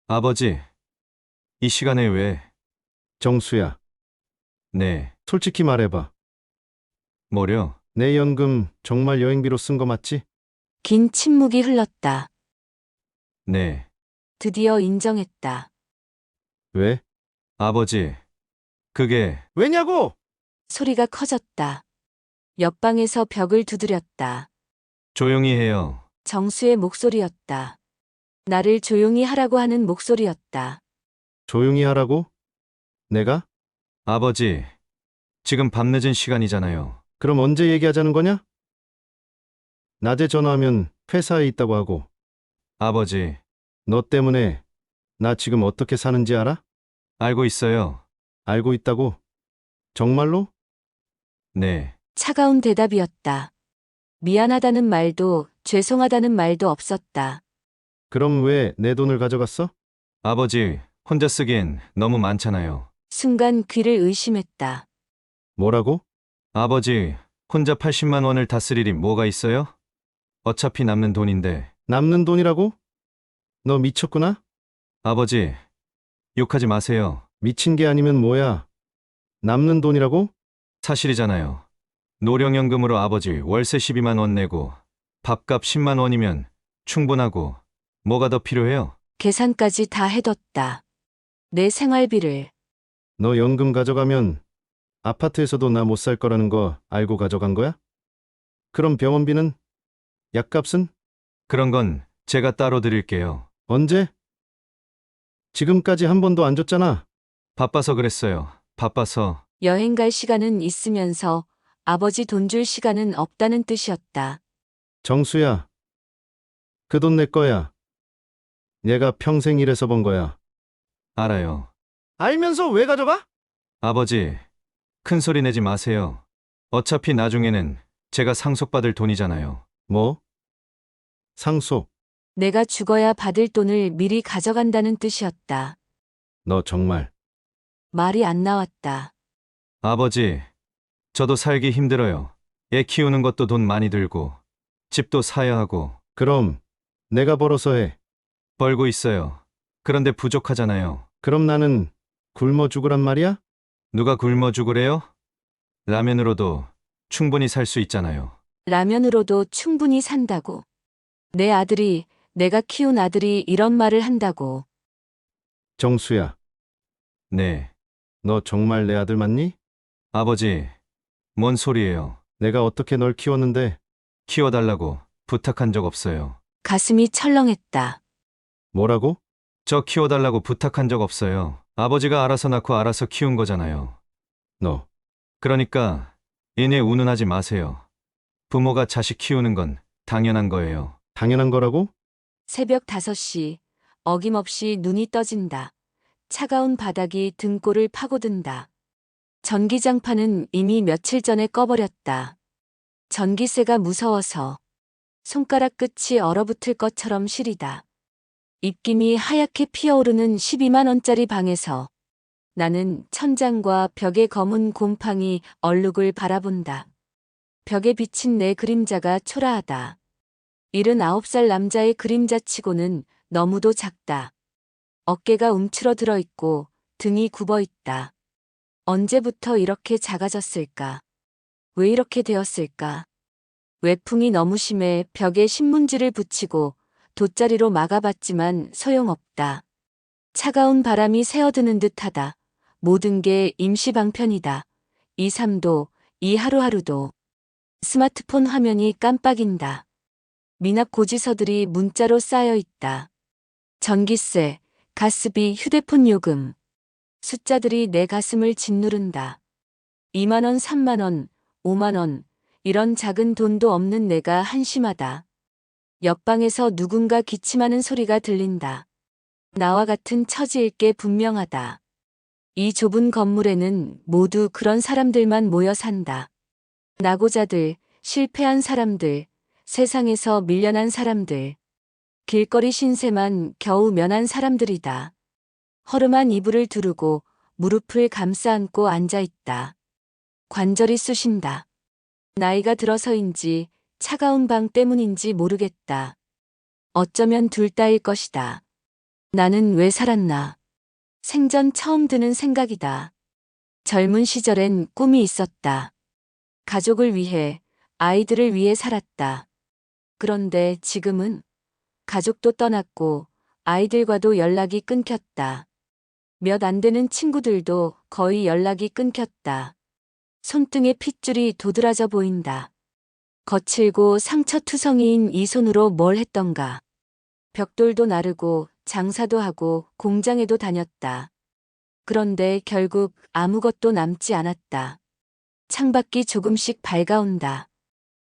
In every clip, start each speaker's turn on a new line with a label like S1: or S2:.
S1: 아버지, 이 시간에 왜?
S2: 정수야,
S1: 네,
S2: 솔직히 말해봐.
S1: 뭐려?
S2: 내 연금 정말 여행비로 쓴 거 맞지?
S3: 긴 침묵이 흘렀다.
S1: 네,
S3: 드디어 인정했다.
S2: 왜?
S1: 아버지, 그게,
S2: 왜냐고!
S3: 소리가 커졌다. 옆방에서 벽을 두드렸다.
S1: 조용히 해요.
S3: 정수의 목소리였다. 나를 조용히 하라고 하는 목소리였다.
S2: 조용히 하라고? 내가?
S1: 아버지, 지금 밤늦은 시간이잖아요.
S2: 그럼 언제 얘기하자는 거냐? 낮에 전화하면 회사에 있다고 하고,
S1: 아버지,
S2: 너 때문에 나 지금 어떻게 사는지 알아?
S1: 알고 있어요.
S2: 알고 있다고? 정말로?
S1: 네,
S3: 차가운 대답이었다. 미안하다는 말도 죄송하다는 말도 없었다.
S2: 그럼 왜 내 돈을 가져갔어?
S1: 아버지, 혼자 쓰기엔 너무 많잖아요.
S3: 순간 귀를 의심했다.
S2: 뭐라고?
S1: 아버지, 혼자 80만 원을 다 쓸 일이 뭐가 있어요? 어차피 남는 돈인데.
S2: 남는 돈이라고? 너 미쳤구나?
S1: 아버지, 욕하지 마세요.
S2: 미친 게 아니면 뭐야? 남는 돈이라고?
S1: 사실이잖아요. 노령연금으로 아버지 월세 12만 원 내고 밥값 10만 원이면 충분하고 뭐가 더 필요해요?
S3: 계산까지 다 해뒀다. 내 생활비를
S2: 너 연금 가져가면 아파트에서도 나 못 살 거라는 거 알고 가져간 거야? 그럼 병원비는? 약값은?
S1: 그런 건 제가 따로 드릴게요.
S2: 언제? 지금까지 한 번도 안 줬잖아.
S1: 바빠서 그랬어요. 바빠서.
S3: 여행 갈 시간은 있으면서 아버지 돈 줄 시간은 없다는 뜻이었다.
S2: 정수야, 그 돈 내 거야. 얘가 평생 일해서 번 거야.
S1: 알아요.
S2: 알면서 왜 가져가?
S1: 아버지, 큰 소리 내지 마세요. 어차피 나중에는 제가 상속받을 돈이잖아요.
S2: 뭐? 상속,
S3: 내가 죽어야 받을 돈을 미리 가져간다는 뜻이었다.
S2: 너 정말.
S3: 말이 안 나왔다.
S1: 아버지, 저도 살기 힘들어요. 애 키우는 것도 돈 많이 들고 집도 사야 하고
S2: 그럼 내가 벌어서 해.
S1: 벌고 있어요. 그런데 부족하잖아요.
S2: 그럼 나는 굶어 죽으란 말이야?
S1: 누가 굶어 죽으래요? 라면으로도 충분히 살 수 있잖아요.
S3: 라면으로도 충분히 산다고. 내 아들이, 내가 키운 아들이 이런 말을 한다고.
S2: 정수야,
S1: 네.
S2: 너 정말 내 아들 맞니?
S1: 아버지, 뭔 소리예요?
S2: 내가 어떻게 널 키웠는데
S1: 키워달라고 부탁한 적 없어요.
S3: 가슴이 철렁했다.
S2: 뭐라고?
S1: 저 키워달라고 부탁한 적 없어요. 아버지가 알아서 낳고 알아서 키운 거잖아요.
S2: 너
S1: 그러니까 인에 운운하지 마세요. 부모가 자식 키우는 건 당연한 거예요.
S2: 당연한 거라고?
S3: 새벽 5시, 어김없이 눈이 떠진다. 차가운 바닥이 등골을 파고든다. 전기장판은 이미 며칠 전에 꺼버렸다. 전기세가 무서워서 손가락 끝이 얼어붙을 것처럼 시리다. 입김이 하얗게 피어오르는 12만 원짜리 방에서 나는 천장과 벽의 검은 곰팡이 얼룩을 바라본다. 벽에 비친 내 그림자가 초라하다. 79살 남자의 그림자치고는 너무도 작다. 어깨가 움츠러들어 있고 등이 굽어 있다. 언제부터 이렇게 작아졌을까? 왜 이렇게 되었을까? 외풍이 너무 심해 벽에 신문지를 붙이고 돗자리로 막아봤지만 소용없다. 차가운 바람이 새어드는 듯하다. 모든 게 임시방편이다. 이 삶도, 이 하루하루도. 스마트폰 화면이 깜빡인다. 미납 고지서들이 문자로 쌓여 있다. 전기세, 가스비, 휴대폰 요금. 숫자들이 내 가슴을 짓누른다. 2만 원, 3만 원, 5만 원. 이런 작은 돈도 없는 내가 한심하다. 옆방에서 누군가 기침하는 소리가 들린다. 나와 같은 처지일 게 분명하다. 이 좁은 건물에는 모두 그런 사람들만 모여 산다. 낙오자들, 실패한 사람들, 세상에서 밀려난 사람들. 길거리 신세만 겨우 면한 사람들이다. 허름한 이불을 두르고 무릎을 감싸 안고 앉아 있다. 관절이 쑤신다. 나이가 들어서인지 차가운 방 때문인지 모르겠다. 어쩌면 둘 다일 것이다. 나는 왜 살았나? 생전 처음 드는 생각이다. 젊은 시절엔 꿈이 있었다. 가족을 위해, 아이들을 위해 살았다. 그런데 지금은 가족도 떠났고 아이들과도 연락이 끊겼다. 몇 안 되는 친구들도 거의 연락이 끊겼다. 손등에 핏줄이 도드라져 보인다. 거칠고 상처투성이인 이 손으로 뭘 했던가. 벽돌도 나르고 장사도 하고 공장에도 다녔다. 그런데 결국 아무것도 남지 않았다. 창밖이 조금씩 밝아온다.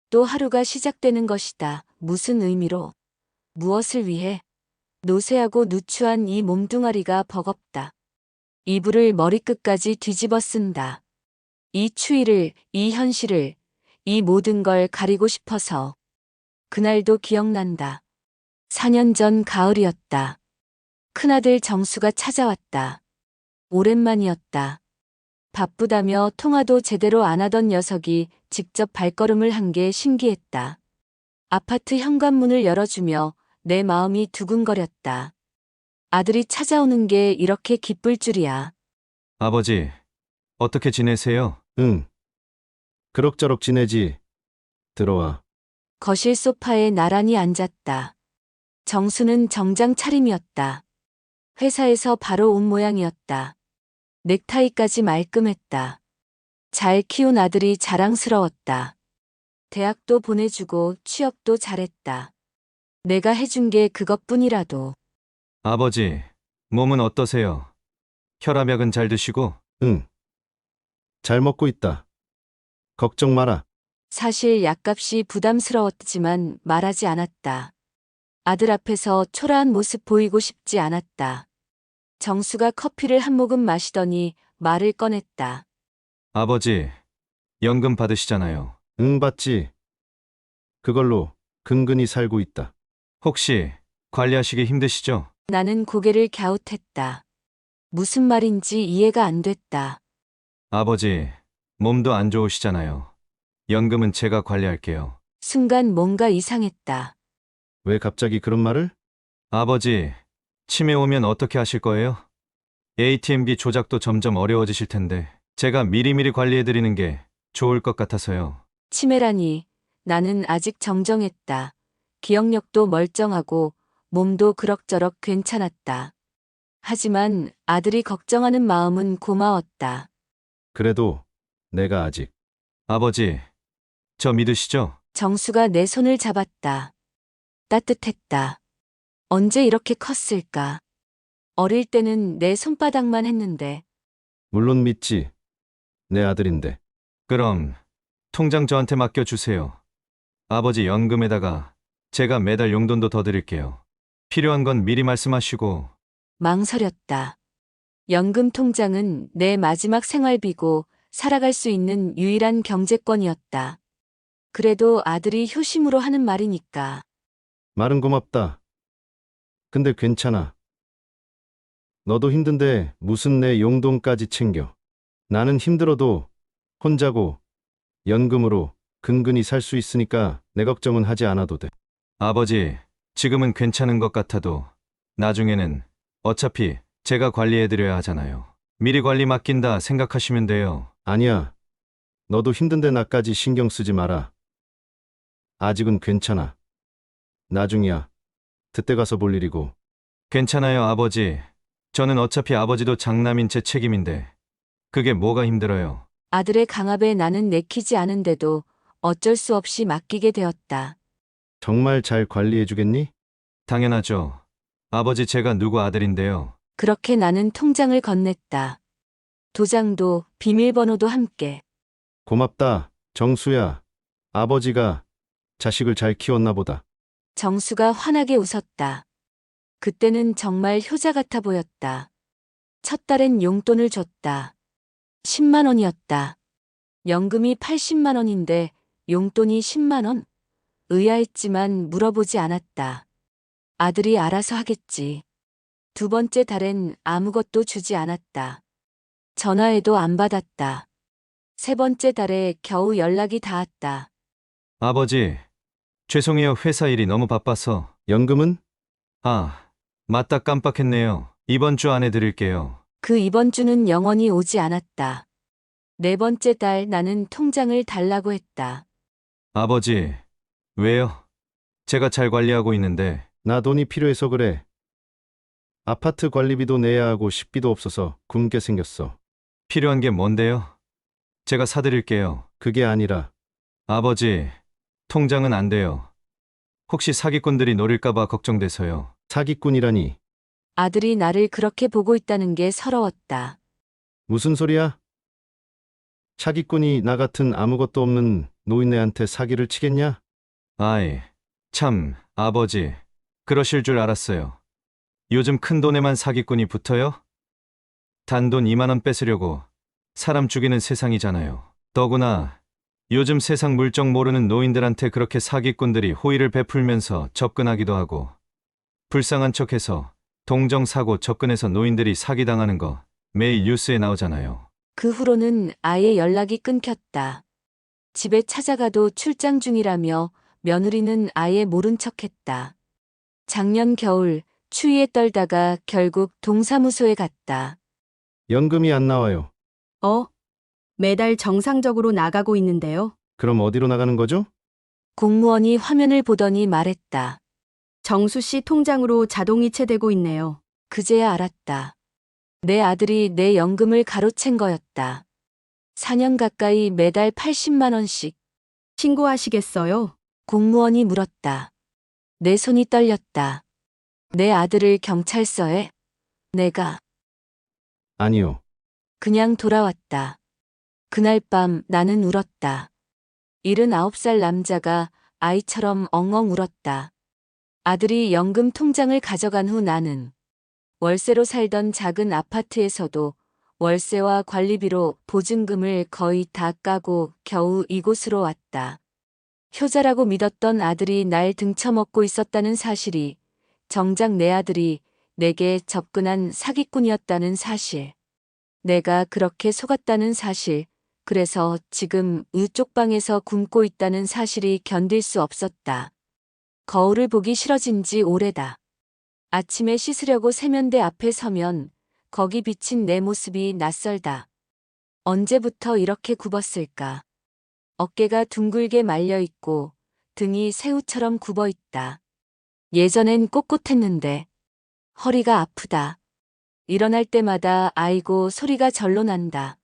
S3: 또 하루가 시작되는 것이다. 무슨 의미로? 무엇을 위해? 노쇠하고 누추한 이 몸뚱아리가 버겁다. 이불을 머리끝까지 뒤집어 쓴다. 이 추위를, 이 현실을, 이 모든 걸 가리고 싶어서. 그날도 기억난다. 4년 전 가을이었다. 큰아들 정수가 찾아왔다. 오랜만이었다. 바쁘다며 통화도 제대로 안 하던 녀석이 직접 발걸음을 한 게 신기했다. 아파트 현관문을 열어주며 내 마음이 두근거렸다. 아들이 찾아오는 게 이렇게 기쁠 줄이야.
S1: 아버지, 어떻게 지내세요?
S2: 응. 그럭저럭 지내지. 들어와.
S3: 거실 소파에 나란히 앉았다. 정수는 정장 차림이었다. 회사에서 바로 온 모양이었다. 넥타이까지 말끔했다. 잘 키운 아들이 자랑스러웠다. 대학도 보내주고 취업도 잘했다. 내가 해준 게 그것뿐이라도.
S1: 아버지, 몸은 어떠세요? 혈압약은 잘 드시고?
S2: 응. 잘 먹고 있다. 걱정 마라.
S3: 사실 약값이 부담스러웠지만 말하지 않았다. 아들 앞에서 초라한 모습 보이고 싶지 않았다. 정수가 커피를 한 모금 마시더니 말을 꺼냈다.
S1: 아버지, 연금 받으시잖아요.
S2: 응, 받지. 그걸로 근근히 살고 있다.
S1: 혹시 관리하시기 힘드시죠?
S3: 나는 고개를 갸웃했다. 무슨 말인지 이해가 안 됐다.
S1: 아버지, 몸도 안 좋으시잖아요. 연금은 제가 관리할게요.
S3: 순간 뭔가 이상했다.
S2: 왜 갑자기 그런 말을?
S1: 아버지, 치매 오면 어떻게 하실 거예요? ATM기 조작도 점점 어려워지실 텐데 제가 미리미리 관리해드리는 게 좋을 것 같아서요.
S3: 치매라니, 나는 아직 정정했다. 기억력도 멀쩡하고 몸도 그럭저럭 괜찮았다. 하지만 아들이 걱정하는 마음은 고마웠다.
S2: 그래도 내가 아직.
S1: 아버지, 저 믿으시죠?
S3: 정수가 내 손을 잡았다. 따뜻했다. 언제 이렇게 컸을까? 어릴 때는 내 손바닥만 했는데.
S2: 물론 믿지. 내 아들인데.
S1: 그럼 통장 저한테 맡겨주세요. 아버지 연금에다가 제가 매달 용돈도 더 드릴게요. 필요한 건 미리 말씀하시고.
S3: 망설였다. 연금 통장은 내 마지막 생활비고 살아갈 수 있는 유일한 경제권이었다. 그래도 아들이 효심으로 하는 말이니까.
S2: 말은 고맙다. 근데 괜찮아. 너도 힘든데 무슨 내 용돈까지 챙겨. 나는 힘들어도 혼자고 연금으로 근근히 살 수 있으니까 내 걱정은 하지 않아도 돼.
S1: 아버지, 지금은 괜찮은 것 같아도 나중에는 어차피 제가 관리해드려야 하잖아요. 미리 관리 맡긴다 생각하시면 돼요.
S2: 아니야. 너도 힘든데 나까지 신경 쓰지 마라. 아직은 괜찮아. 나중이야. 그때 가서 볼 일이고.
S1: 괜찮아요, 아버지. 저는 어차피 아버지도 장남인 제 책임인데 그게 뭐가 힘들어요.
S3: 아들의 강압에 나는 내키지 않은데도 어쩔 수 없이 맡기게 되었다.
S2: 정말 잘 관리해주겠니?
S1: 당연하죠. 아버지 제가 누구 아들인데요.
S3: 그렇게 나는 통장을 건넸다. 도장도 비밀번호도 함께.
S2: 고맙다. 정수야. 아버지가 자식을 잘 키웠나 보다.
S3: 정수가 환하게 웃었다. 그때는 정말 효자 같아 보였다. 첫 달엔 용돈을 줬다. 10만 원이었다. 연금이 80만 원인데 용돈이 10만 원? 의아했지만 물어보지 않았다. 아들이 알아서 하겠지. 두 번째 달엔 아무것도 주지 않았다. 전화해도 안 받았다. 세 번째 달에 겨우 연락이 닿았다.
S1: 아버지, 죄송해요. 회사 일이 너무 바빠서.
S2: 연금은?
S1: 아, 맞다 깜빡했네요. 이번 주 안에 드릴게요.
S3: 그 이번 주는 영원히 오지 않았다. 네 번째 달 나는 통장을 달라고 했다.
S1: 아버지, 왜요? 제가 잘 관리하고 있는데.
S2: 나 돈이 필요해서 그래. 아파트 관리비도 내야 하고 식비도 없어서 굶게 생겼어.
S1: 필요한 게 뭔데요? 제가 사드릴게요.
S2: 그게 아니라
S1: 아버지, 통장은 안 돼요. 혹시 사기꾼들이 노릴까봐 걱정돼서요.
S2: 사기꾼이라니.
S3: 아들이 나를 그렇게 보고 있다는 게 서러웠다.
S2: 무슨 소리야? 사기꾼이 나 같은 아무것도 없는 노인네한테 사기를 치겠냐?
S1: 아이, 참, 아버지, 그러실 줄 알았어요. 요즘 큰 돈에만 사기꾼이 붙어요? 단돈 2만 원 뺏으려고 사람 죽이는 세상이잖아요. 더구나 요즘 세상 물정 모르는 노인들한테 그렇게 사기꾼들이 호의를 베풀면서 접근하기도 하고 불쌍한 척해서 동정사고 접근해서 노인들이 사기당하는 거 매일 뉴스에 나오잖아요.
S3: 그 후로는 아예 연락이 끊겼다. 집에 찾아가도 출장 중이라며 며느리는 아예 모른 척했다. 작년 겨울 추위에 떨다가 결국 동사무소에 갔다.
S2: 연금이 안 나와요.
S4: 매달 정상적으로 나가고 있는데요.
S2: 그럼 어디로 나가는 거죠?
S3: 공무원이 화면을 보더니 말했다.
S4: 정수 씨 통장으로 자동이체되고 있네요.
S3: 그제야 알았다. 내 아들이 내 연금을 가로챈 거였다. 4년 가까이 매달 80만 원씩.
S4: 신고하시겠어요?
S3: 공무원이 물었다. 내 손이 떨렸다. 내 아들을 경찰서에? 내가
S2: 아니요.
S3: 그냥 돌아왔다. 그날 밤 나는 울었다. 79살 남자가 아이처럼 엉엉 울었다. 아들이 연금 통장을 가져간 후 나는 월세로 살던 작은 아파트에서도 월세와 관리비로 보증금을 거의 다 까고 겨우 이곳으로 왔다. 효자라고 믿었던 아들이 날 등쳐먹고 있었다는 사실이 정작 내 아들이 내게 접근한 사기꾼이었다는 사실. 내가 그렇게 속았다는 사실. 그래서 지금 우쪽방에서 굶고 있다는 사실이 견딜 수 없었다. 거울을 보기 싫어진 지 오래다. 아침에 씻으려고 세면대 앞에 서면 거기 비친 내 모습이 낯설다. 언제부터 이렇게 굽었을까? 어깨가 둥글게 말려 있고 등이 새우처럼 굽어 있다. 예전엔 꼿꼿했는데 허리가 아프다. 일어날 때마다 아이고 소리가 절로 난다.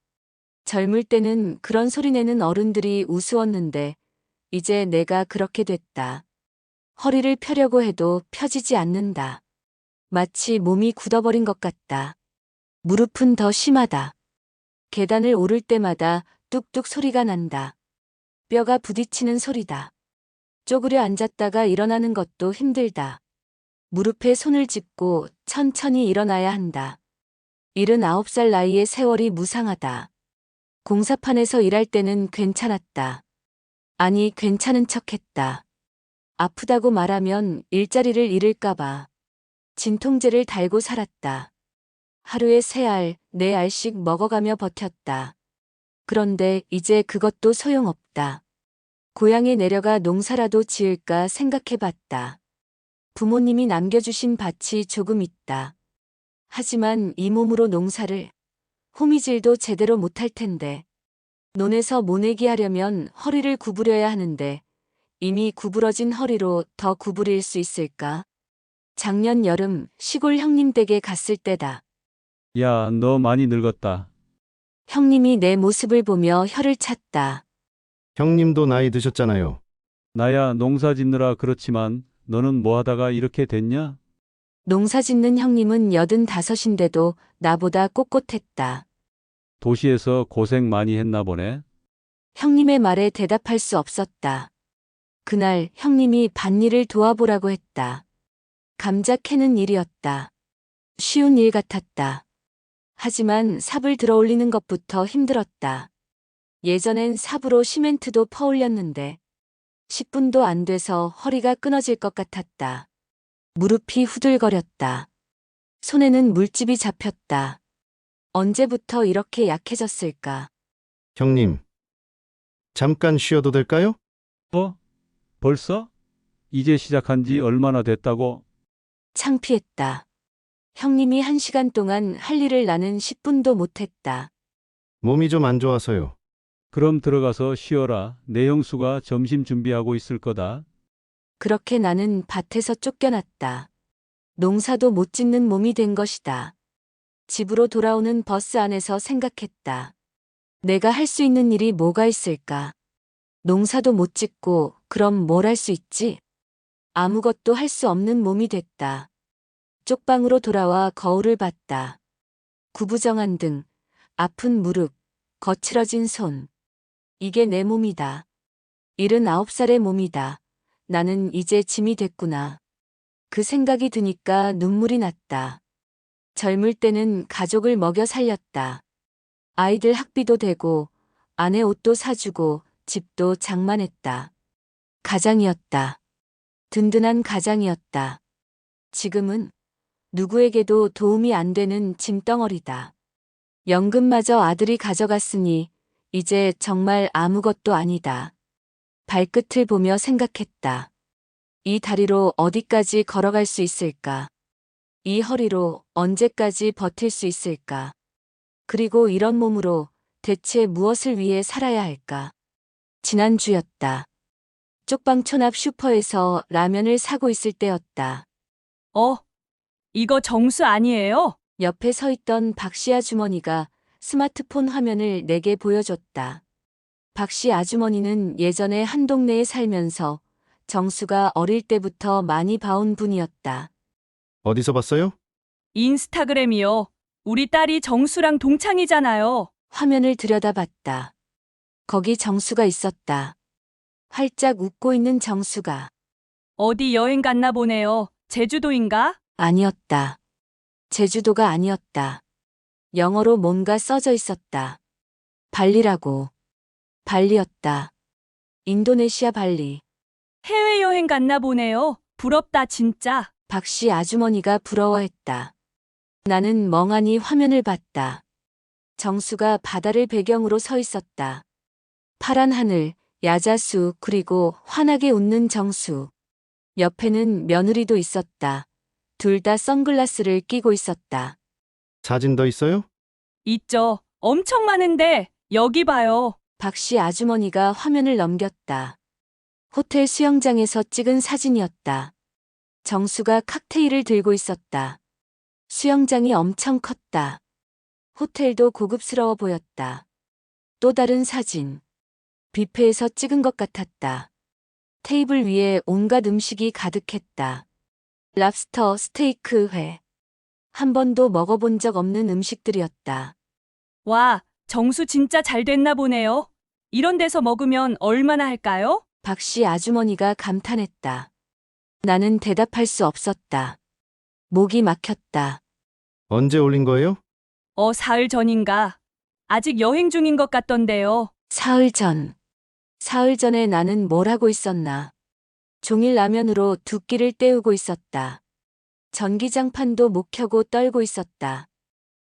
S3: 젊을 때는 그런 소리 내는 어른들이 우스웠는데 이제 내가 그렇게 됐다. 허리를 펴려고 해도 펴지지 않는다. 마치 몸이 굳어버린 것 같다. 무릎은 더 심하다. 계단을 오를 때마다 뚝뚝 소리가 난다. 뼈가 부딪히는 소리다. 쪼그려 앉았다가 일어나는 것도 힘들다. 무릎에 손을 짚고 천천히 일어나야 한다. 79살 나이의 세월이 무상하다. 공사판에서 일할 때는 괜찮았다. 아니, 괜찮은 척했다. 아프다고 말하면 일자리를 잃을까봐. 진통제를 달고 살았다. 하루에 3알, 4알씩 먹어가며 버텼다. 그런데 이제 그것도 소용없다. 고향에 내려가 농사라도 지을까 생각해봤다. 부모님이 남겨주신 밭이 조금 있다. 하지만 이 몸으로 농사를 호미질도 제대로 못할 텐데. 논에서 모내기 하려면 허리를 구부려야 하는데 이미 구부러진 허리로 더 구부릴 수 있을까? 작년 여름 시골 형님 댁에 갔을 때다.
S5: 야, 너 많이 늙었다.
S3: 형님이 내 모습을 보며 혀를 찼다.
S2: 형님도 나이 드셨잖아요.
S5: 나야 농사 짓느라 그렇지만 너는 뭐 하다가 이렇게 됐냐?
S3: 농사 짓는 형님은 85인데도 나보다 꼿꼿했다.
S5: 도시에서 고생 많이 했나 보네.
S3: 형님의 말에 대답할 수 없었다. 그날 형님이 밭일을 도와보라고 했다. 감자 캐는 일이었다. 쉬운 일 같았다. 하지만 삽을 들어 올리는 것부터 힘들었다. 예전엔 삽으로 시멘트도 퍼올렸는데 10분도 안 돼서 허리가 끊어질 것 같았다. 무릎이 후들거렸다. 손에는 물집이 잡혔다. 언제부터 이렇게 약해졌을까?
S2: 형님, 잠깐 쉬어도 될까요?
S5: 벌써? 이제 시작한 지 얼마나 됐다고?
S3: 창피했다. 형님이 1시간 동안 할 일을 나는 10분도 못했다.
S2: 몸이 좀 안 좋아서요.
S5: 그럼 들어가서 쉬어라. 내 형수가 점심 준비하고 있을 거다.
S3: 그렇게 나는 밭에서 쫓겨났다. 농사도 못 짓는 몸이 된 것이다. 집으로 돌아오는 버스 안에서 생각했다. 내가 할 수 있는 일이 뭐가 있을까? 농사도 못 짓고 그럼 뭘 할 수 있지? 아무것도 할 수 없는 몸이 됐다. 쪽방으로 돌아와 거울을 봤다. 구부정한 등, 아픈 무릎, 거칠어진 손. 이게 내 몸이다. 79살의 몸이다. 나는 이제 짐이 됐구나. 그 생각이 드니까 눈물이 났다. 젊을 때는 가족을 먹여 살렸다. 아이들 학비도 대고, 아내 옷도 사주고, 집도 장만했다. 가장이었다. 든든한 가장이었다. 지금은 누구에게도 도움이 안 되는 짐덩어리다. 연금마저 아들이 가져갔으니 이제 정말 아무것도 아니다. 발끝을 보며 생각했다. 이 다리로 어디까지 걸어갈 수 있을까? 이 허리로 언제까지 버틸 수 있을까? 그리고 이런 몸으로 대체 무엇을 위해 살아야 할까? 지난주였다. 쪽방촌 앞 슈퍼에서 라면을 사고 있을 때였다.
S4: 이거 정수 아니에요?
S3: 옆에 서 있던 박씨 아주머니가 스마트폰 화면을 내게 보여줬다. 박씨 아주머니는 예전에 한 동네에 살면서 정수가 어릴 때부터 많이 봐온 분이었다.
S2: 어디서 봤어요?
S4: 인스타그램이요. 우리 딸이 정수랑 동창이잖아요.
S3: 화면을 들여다봤다. 거기 정수가 있었다. 활짝 웃고 있는 정수가
S4: 어디 여행 갔나 보네요. 제주도인가?
S3: 아니었다. 제주도가 아니었다. 영어로 뭔가 써져 있었다. 발리라고. 발리였다. 인도네시아 발리.
S4: 해외여행 갔나 보네요. 부럽다 진짜.
S3: 박씨 아주머니가 부러워했다. 나는 멍하니 화면을 봤다. 정수가 바다를 배경으로 서 있었다. 파란 하늘, 야자수 그리고 환하게 웃는 정수. 옆에는 며느리도 있었다. 둘 다 선글라스를 끼고 있었다.
S2: 사진 더 있어요?
S4: 있죠. 엄청 많은데 여기 봐요.
S3: 박씨 아주머니가 화면을 넘겼다. 호텔 수영장에서 찍은 사진이었다. 정수가 칵테일을 들고 있었다. 수영장이 엄청 컸다. 호텔도 고급스러워 보였다. 또 다른 사진. 뷔페에서 찍은 것 같았다. 테이블 위에 온갖 음식이 가득했다. 랍스터, 스테이크, 회. 한 번도 먹어본 적 없는 음식들이었다.
S4: 와, 정수 진짜 잘 됐나 보네요. 이런 데서 먹으면 얼마나 할까요?
S3: 박씨 아주머니가 감탄했다. 나는 대답할 수 없었다. 목이 막혔다.
S2: 언제 올린 거예요?
S4: 사흘 전인가. 아직 여행 중인 것 같던데요.
S3: 사흘 전. 사흘 전에 나는 뭘 하고 있었나. 종일 라면으로 두 끼를 때우고 있었다. 전기장판도 못 켜고 떨고 있었다.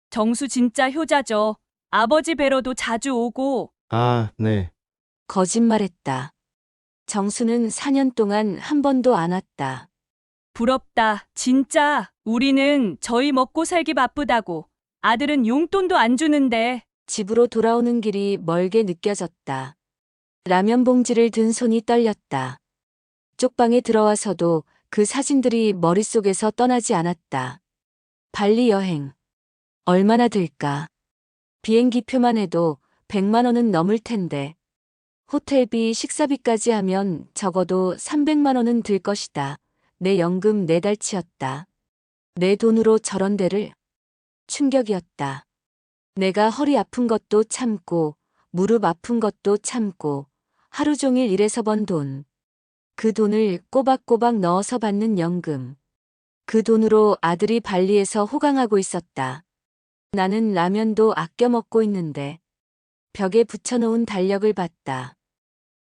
S4: 정수 진짜 효자죠. 아버지 뵈러도 자주 오고.
S2: 아, 네.
S3: 거짓말했다. 정수는 4년 동안 한 번도 안 왔다.
S4: 부럽다. 진짜. 우리는 저희 먹고 살기 바쁘다고. 아들은 용돈도 안 주는데.
S3: 집으로 돌아오는 길이 멀게 느껴졌다. 라면 봉지를 든 손이 떨렸다. 쪽방에 들어와서도 그 사진들이 머릿속에서 떠나지 않았다. 발리 여행. 얼마나 들까? 비행기표만 해도 100만 원은 넘을 텐데. 호텔비, 식사비까지 하면 적어도 300만 원은 들 것이다. 내 연금 4달치였다. 내 돈으로 저런 데를. 충격이었다. 내가 허리 아픈 것도 참고, 무릎 아픈 것도 참고, 하루 종일 일해서 번 돈. 그 돈을 꼬박꼬박 넣어서 받는 연금. 그 돈으로 아들이 발리에서 호강하고 있었다. 나는 라면도 아껴 먹고 있는데 벽에 붙여놓은 달력을 봤다.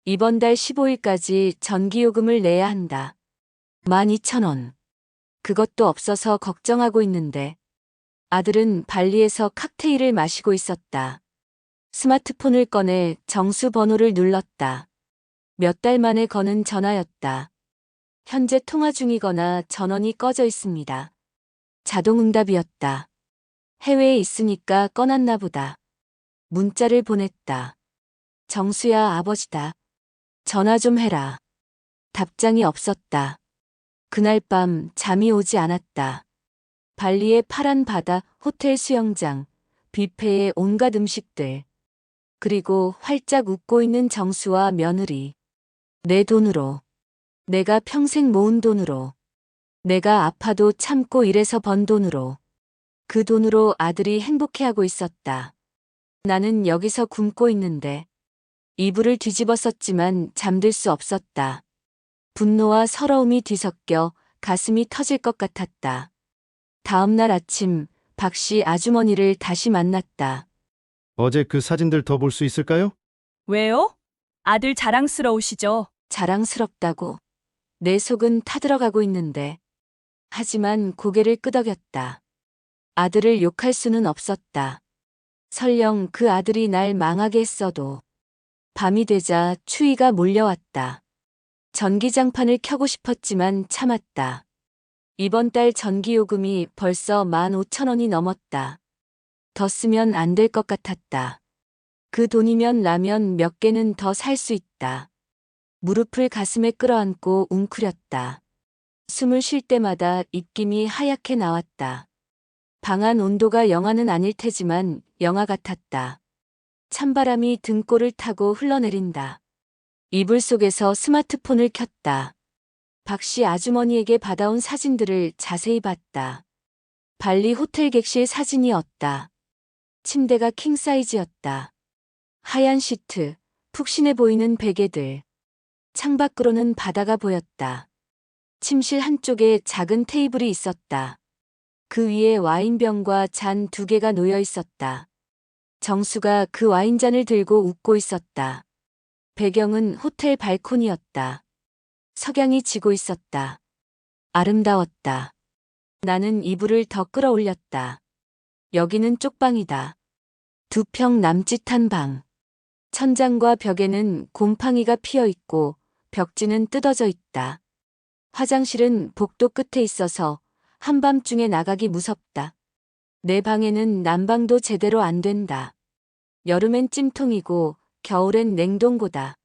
S3: 이번 달 15일까지 전기요금을 내야 한다. 12,000원. 그것도 없어서 걱정하고 있는데 아들은 발리에서 칵테일을 마시고 있었다. 스마트폰을 꺼내 정수 번호를 눌렀다. 몇 달 만에 거는 전화였다. 현재 통화 중이거나 전원이 꺼져 있습니다. 자동응답이었다. 해외에 있으니까 꺼놨나 보다. 문자를 보냈다. 정수야, 아버지다. 전화 좀 해라. 답장이 없었다. 그날 밤 잠이 오지 않았다. 발리의 파란 바다, 호텔 수영장, 뷔페의 온갖 음식들. 그리고 활짝 웃고 있는 정수와 며느리. 내 돈으로. 내가 평생 모은 돈으로. 내가 아파도 참고 일해서 번 돈으로. 그 돈으로 아들이 행복해하고 있었다. 나는 여기서 굶고 있는데. 이불을 뒤집어 썼지만 잠들 수 없었다. 분노와 서러움이 뒤섞여 가슴이 터질 것 같았다. 다음 날 아침, 박씨 아주머니를 다시 만났다.
S2: 어제 그 사진들 더 볼 수 있을까요?
S4: 왜요? 아들 자랑스러우시죠?
S3: 자랑스럽다고. 내 속은 타들어가고 있는데. 하지만 고개를 끄덕였다. 아들을 욕할 수는 없었다. 설령 그 아들이 날 망하게 했어도. 밤이 되자 추위가 몰려왔다. 전기장판을 켜고 싶었지만 참았다. 이번 달 전기요금이 벌써 15,000원이 넘었다. 더 쓰면 안 될 것 같았다. 그 돈이면 라면 몇 개는 더 살 수 있다. 무릎을 가슴에 끌어안고 웅크렸다. 숨을 쉴 때마다 입김이 하얗게 나왔다. 방 안 온도가 영하는 아닐 테지만 영하 같았다. 찬바람이 등골을 타고 흘러내린다. 이불 속에서 스마트폰을 켰다. 박씨 아주머니에게 받아온 사진들을 자세히 봤다. 발리 호텔 객실 사진이었다. 침대가 킹사이즈였다. 하얀 시트, 푹신해 보이는 베개들. 창밖으로는 바다가 보였다. 침실 한쪽에 작은 테이블이 있었다. 그 위에 와인병과 잔 2개가 놓여 있었다. 정수가 그 와인잔을 들고 웃고 있었다. 배경은 호텔 발코니였다. 석양이 지고 있었다. 아름다웠다. 나는 이불을 더 끌어올렸다. 여기는 쪽방이다. 2평 남짓한 방. 천장과 벽에는 곰팡이가 피어 있고 벽지는 뜯어져 있다. 화장실은 복도 끝에 있어서 한밤중에 나가기 무섭다. 내 방에는 난방도 제대로 안 된다. 여름엔 찜통이고 겨울엔 냉동고다.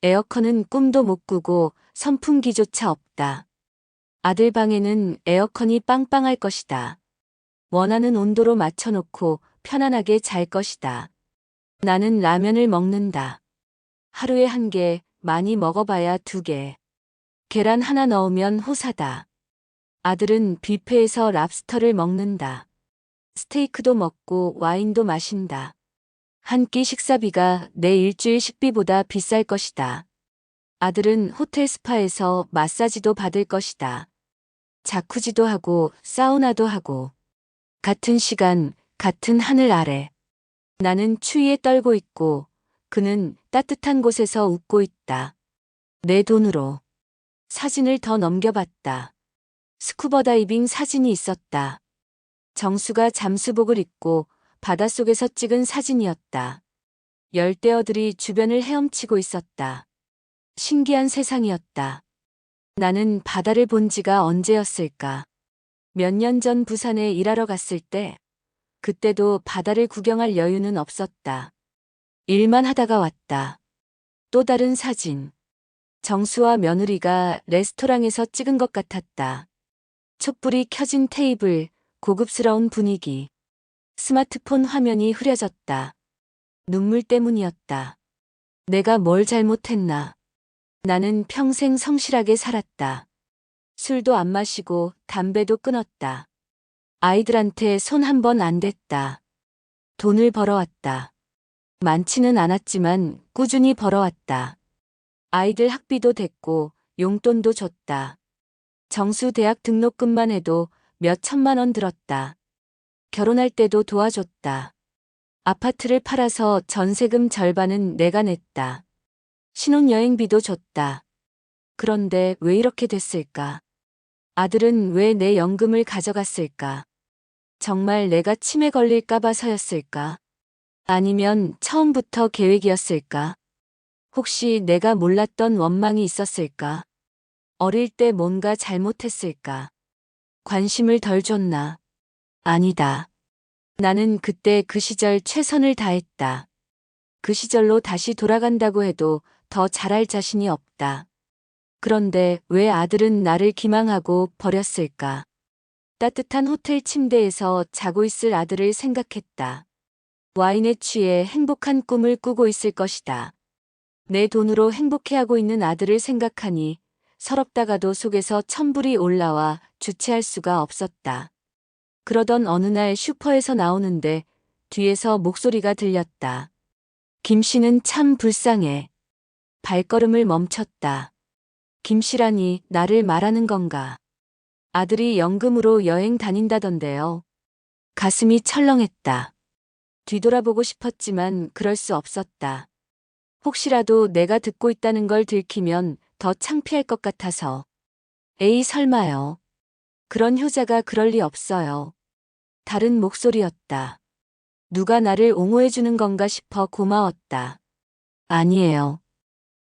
S3: 에어컨은 꿈도 못 꾸고 선풍기조차 없다. 아들 방에는 에어컨이 빵빵할 것이다. 원하는 온도로 맞춰놓고 편안하게 잘 것이다. 나는 라면을 먹는다. 하루에 1개, 많이 먹어봐야 2개. 계란 하나 넣으면 호사다. 아들은 뷔페에서 랍스터를 먹는다. 스테이크도 먹고 와인도 마신다. 한 끼 식사비가 내 일주일 식비보다 비쌀 것이다. 아들은 호텔 스파에서 마사지도 받을 것이다. 자쿠지도 하고 사우나도 하고. 같은 시간, 같은 하늘 아래. 나는 추위에 떨고 있고 그는 따뜻한 곳에서 웃고 있다. 내 돈으로. 사진을 더 넘겨봤다. 스쿠버 다이빙 사진이 있었다. 정수가 잠수복을 입고 바닷속에서 찍은 사진이었다. 열대어들이 주변을 헤엄치고 있었다. 신기한 세상이었다. 나는 바다를 본 지가 언제였을까? 몇 년 전 부산에 일하러 갔을 때, 그때도 바다를 구경할 여유는 없었다. 일만 하다가 왔다. 또 다른 사진. 정수와 며느리가 레스토랑에서 찍은 것 같았다. 촛불이 켜진 테이블, 고급스러운 분위기. 스마트폰 화면이 흐려졌다. 눈물 때문이었다. 내가 뭘 잘못했나? 나는 평생 성실하게 살았다. 술도 안 마시고 담배도 끊었다. 아이들한테 손 한 번 안 댔다. 돈을 벌어왔다. 많지는 않았지만 꾸준히 벌어왔다. 아이들 학비도 댔고 용돈도 줬다. 정수 대학 등록금만 해도 몇 천만 원 들었다. 결혼할 때도 도와줬다. 아파트를 팔아서 전세금 절반은 내가 냈다. 신혼여행비도 줬다. 그런데 왜 이렇게 됐을까? 아들은 왜 내 연금을 가져갔을까? 정말 내가 치매 걸릴까봐서였을까? 아니면 처음부터 계획이었을까? 혹시 내가 몰랐던 원망이 있었을까? 어릴 때 뭔가 잘못했을까? 관심을 덜 줬나? 아니다. 나는 그때 그 시절 최선을 다했다. 그 시절로 다시 돌아간다고 해도 더 잘할 자신이 없다. 그런데 왜 아들은 나를 기망하고 버렸을까? 따뜻한 호텔 침대에서 자고 있을 아들을 생각했다. 와인에 취해 행복한 꿈을 꾸고 있을 것이다. 내 돈으로 행복해하고 있는 아들을 생각하니 서럽다가도 속에서 천불이 올라와 주체할 수가 없었다. 그러던 어느 날 슈퍼에서 나오는데 뒤에서 목소리가 들렸다. 김 씨는 참 불쌍해. 발걸음을 멈췄다. 김 씨라니 나를 말하는 건가? 아들이 연금으로 여행 다닌다던데요. 가슴이 철렁했다. 뒤돌아보고 싶었지만 그럴 수 없었다. 혹시라도 내가 듣고 있다는 걸 들키면 더 창피할 것 같아서. 에이 설마요. 그런 효자가 그럴 리 없어요. 다른 목소리였다. 누가 나를 옹호해주는 건가 싶어 고마웠다. 아니에요.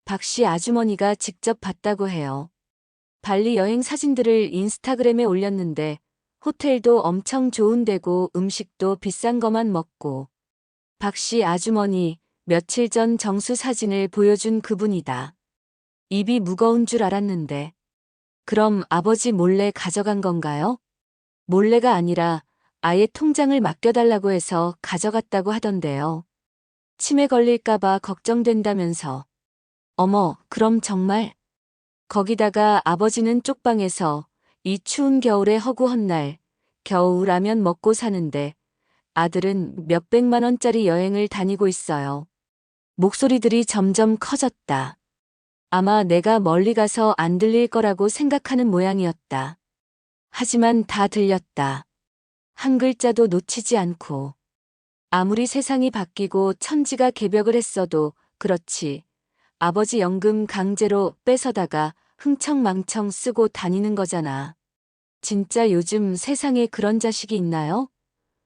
S3: 박씨 아주머니가 직접 봤다고 해요. 발리 여행 사진들을 인스타그램에 올렸는데 호텔도 엄청 좋은 데고 음식도 비싼 거만 먹고. 박씨 아주머니 며칠 전 정수 사진을 보여준 그분이다. 입이 무거운 줄 알았는데. 그럼 아버지 몰래 가져간 건가요? 몰래가 아니라 아예 통장을 맡겨달라고 해서 가져갔다고 하던데요. 치매 걸릴까봐 걱정된다면서. 어머, 그럼 정말? 거기다가 아버지는 쪽방에서 이 추운 겨울에 허구한 날 겨우 라면 먹고 사는데 아들은 몇백만 원짜리 여행을 다니고 있어요. 목소리들이 점점 커졌다. 아마 내가 멀리 가서 안 들릴 거라고 생각하는 모양이었다. 하지만 다 들렸다. 한 글자도 놓치지 않고. 아무리 세상이 바뀌고 천지가 개벽을 했어도 그렇지. 아버지 연금 강제로 뺏어다가 흥청망청 쓰고 다니는 거잖아. 진짜 요즘 세상에 그런 자식이 있나요?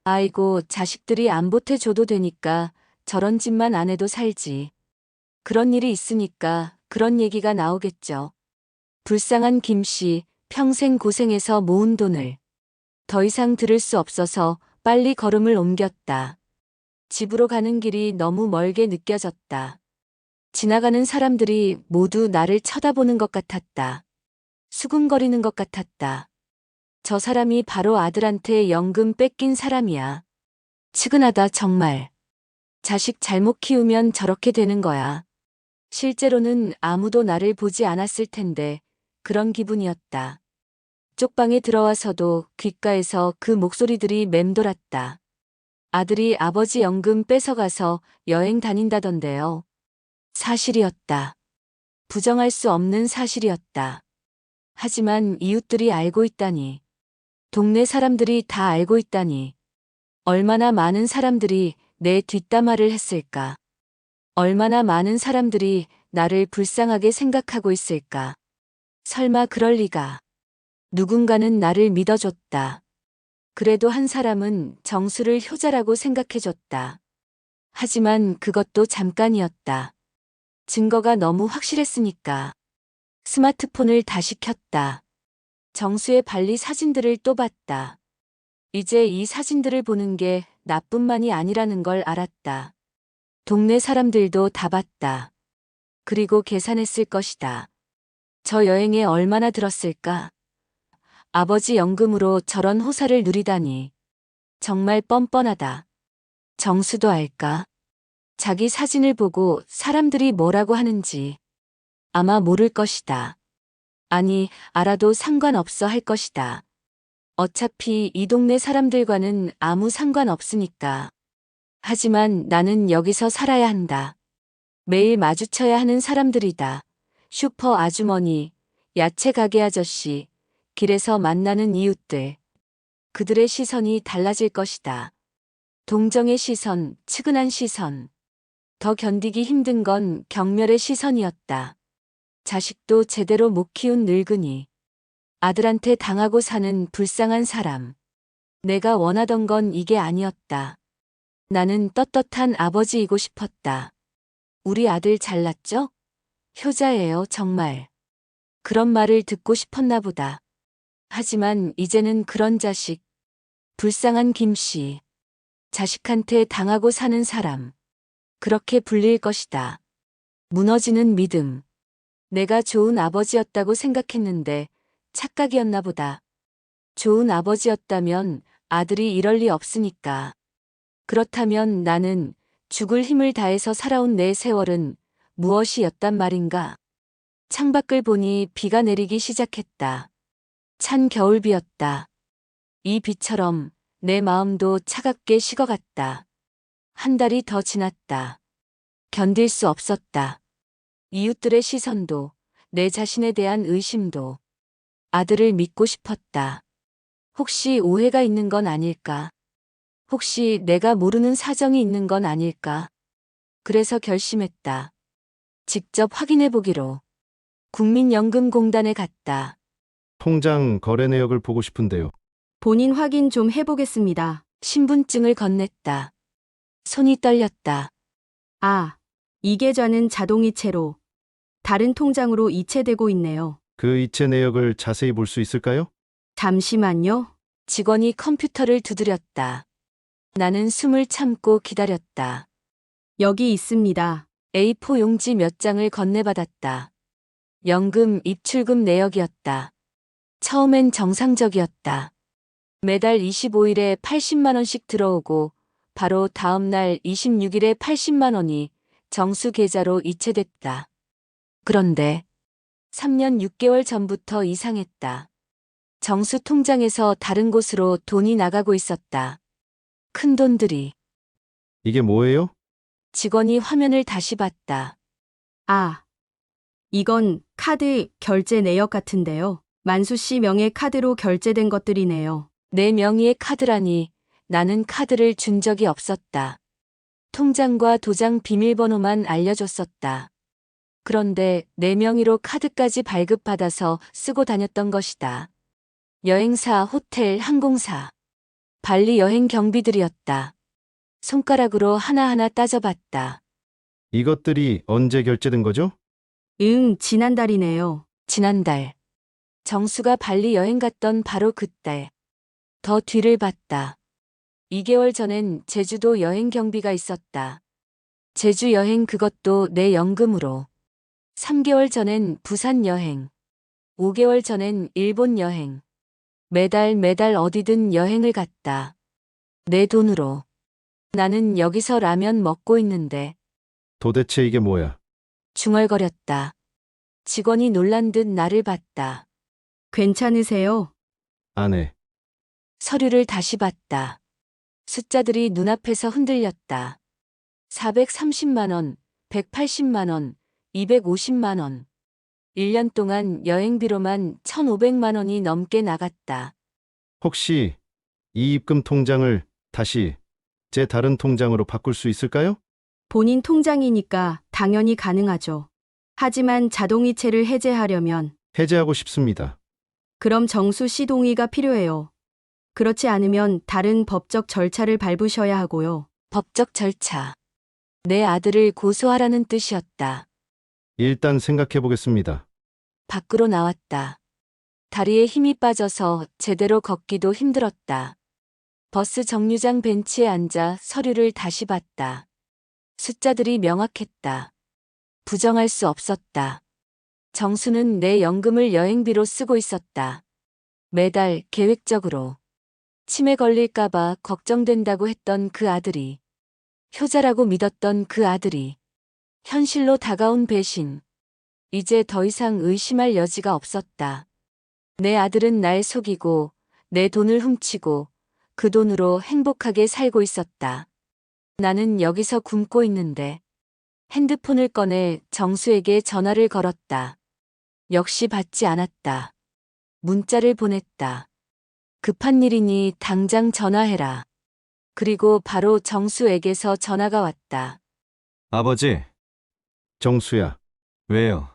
S3: 아이고, 자식들이 안 보태줘도 되니까 저런 짓만 안 해도 살지. 그런 일이 있으니까 그런 얘기가 나오겠죠. 불쌍한 김 씨, 평생 고생해서 모은 돈을. 더 이상 들을 수 없어서 빨리 걸음을 옮겼다. 집으로 가는 길이 너무 멀게 느껴졌다. 지나가는 사람들이 모두 나를 쳐다보는 것 같았다. 수군거리는 것 같았다. 저 사람이 바로 아들한테 연금 뺏긴 사람이야. 측은하다 정말. 자식 잘못 키우면 저렇게 되는 거야. 실제로는 아무도 나를 보지 않았을 텐데 그런 기분이었다. 쪽방에 들어와서도 귓가에서 그 목소리들이 맴돌았다. 아들이 아버지 연금 뺏어가서 여행 다닌다던데요. 사실이었다. 부정할 수 없는 사실이었다. 하지만 이웃들이 알고 있다니. 동네 사람들이 다 알고 있다니. 얼마나 많은 사람들이 내 뒷담화를 했을까. 얼마나 많은 사람들이 나를 불쌍하게 생각하고 있을까. 설마 그럴 리가. 누군가는 나를 믿어줬다. 그래도 한 사람은 정수를 효자라고 생각해줬다. 하지만 그것도 잠깐이었다. 증거가 너무 확실했으니까. 스마트폰을 다시 켰다. 정수의 발리 사진들을 또 봤다. 이제 이 사진들을 보는 게 나뿐만이 아니라는 걸 알았다. 동네 사람들도 다 봤다. 그리고 계산했을 것이다. 저 여행에 얼마나 들었을까? 아버지 연금으로 저런 호사를 누리다니. 정말 뻔뻔하다. 정수도 알까? 자기 사진을 보고 사람들이 뭐라고 하는지. 아마 모를 것이다. 아니, 알아도 상관없어 할 것이다. 어차피 이 동네 사람들과는 아무 상관없으니까. 하지만 나는 여기서 살아야 한다. 매일 마주쳐야 하는 사람들이다. 슈퍼 아주머니, 야채 가게 아저씨, 길에서 만나는 이웃들. 그들의 시선이 달라질 것이다. 동정의 시선, 측은한 시선. 더 견디기 힘든 건 경멸의 시선이었다. 자식도 제대로 못 키운 늙은이. 아들한테 당하고 사는 불쌍한 사람. 내가 원하던 건 이게 아니었다. 나는 떳떳한 아버지이고 싶었다. 우리 아들 잘났죠? 효자예요, 정말. 그런 말을 듣고 싶었나 보다. 하지만 이제는 그런 자식, 불쌍한 김씨, 자식한테 당하고 사는 사람, 그렇게 불릴 것이다. 무너지는 믿음. 내가 좋은 아버지였다고 생각했는데 착각이었나 보다. 좋은 아버지였다면 아들이 이럴 리 없으니까. 그렇다면 나는 죽을 힘을 다해서 살아온 내 세월은 무엇이었단 말인가? 창밖을 보니 비가 내리기 시작했다. 찬 겨울비였다. 이 비처럼 내 마음도 차갑게 식어갔다. 한 달이 더 지났다. 견딜 수 없었다. 이웃들의 시선도, 내 자신에 대한 의심도. 아들을 믿고 싶었다. 혹시 오해가 있는 건 아닐까? 혹시 내가 모르는 사정이 있는 건 아닐까? 그래서 결심했다. 직접 확인해 보기로. 국민연금공단에 갔다.
S2: 통장 거래 내역을 보고 싶은데요.
S6: 본인 확인 좀 해보겠습니다.
S3: 신분증을 건넸다. 손이 떨렸다.
S6: 아, 이 계좌는 자동이체로 다른 통장으로 이체되고 있네요.
S2: 그 이체 내역을 자세히 볼 수 있을까요?
S6: 잠시만요.
S3: 직원이 컴퓨터를 두드렸다. 나는 숨을 참고 기다렸다.
S6: 여기 있습니다.
S3: A4 용지 몇 장을 건네받았다. 연금 입출금 내역이었다. 처음엔 정상적이었다. 매달 25일에 80만 원씩 들어오고 바로 다음 날 26일에 80만 원이 정수 계좌로 이체됐다. 그런데 3년 6개월 전부터 이상했다. 정수 통장에서 다른 곳으로 돈이 나가고 있었다. 큰 돈들이.
S2: 이게 뭐예요?
S3: 직원이 화면을 다시 봤다.
S6: 아, 이건 카드 결제 내역 같은데요. 만수 씨 명의 카드로 결제된 것들이네요.
S3: 내 명의의 카드라니 나는 카드를 준 적이 없었다. 통장과 도장 비밀번호만 알려줬었다. 그런데 내 명의로 카드까지 발급받아서 쓰고 다녔던 것이다. 여행사, 호텔, 항공사, 발리 여행 경비들이었다. 손가락으로 하나하나 따져봤다.
S2: 이것들이 언제 결제된 거죠?
S6: 지난달이네요.
S3: 지난달. 정수가 발리 여행 갔던 바로 그때. 더 뒤를 봤다. 2개월 전엔 제주도 여행 경비가 있었다. 제주 여행 그것도 내 연금으로. 3개월 전엔 부산 여행. 5개월 전엔 일본 여행. 매달 어디든 여행을 갔다. 내 돈으로. 나는 여기서 라면 먹고 있는데
S2: 도대체 이게 뭐야?
S3: 중얼거렸다. 직원이 놀란 듯 나를 봤다.
S6: 괜찮으세요?
S2: 아내.
S3: 서류를 다시 봤다. 숫자들이 눈앞에서 흔들렸다. 430만 원, 180만 원, 250만 원. 1년 동안 여행비로만 1,500만 원이 넘게 나갔다.
S2: 혹시 이 입금 통장을 다시 제 다른 통장으로 바꿀 수 있을까요?
S6: 본인 통장이니까 당연히 가능하죠. 하지만 자동이체를 해제하려면
S2: 해제하고 싶습니다.
S6: 그럼 정수 씨 동의가 필요해요. 그렇지 않으면 다른 법적 절차를 밟으셔야 하고요.
S3: 법적 절차. 내 아들을 고소하라는 뜻이었다.
S2: 일단 생각해 보겠습니다.
S3: 밖으로 나왔다. 다리에 힘이 빠져서 제대로 걷기도 힘들었다. 버스 정류장 벤치에 앉아 서류를 다시 봤다. 숫자들이 명확했다. 부정할 수 없었다. 정수는 내 연금을 여행비로 쓰고 있었다. 매달 계획적으로. 치매 걸릴까봐 걱정된다고 했던 그 아들이. 효자라고 믿었던 그 아들이. 현실로 다가온 배신. 이제 더 이상 의심할 여지가 없었다. 내 아들은 날 속이고 내 돈을 훔치고 그 돈으로 행복하게 살고 있었다. 나는 여기서 굶고 있는데 핸드폰을 꺼내 정수에게 전화를 걸었다. 역시 받지 않았다. 문자를 보냈다. 급한 일이니 당장 전화해라. 그리고 바로 정수에게서 전화가 왔다.
S1: 아버지,
S2: 정수야.
S1: 왜요?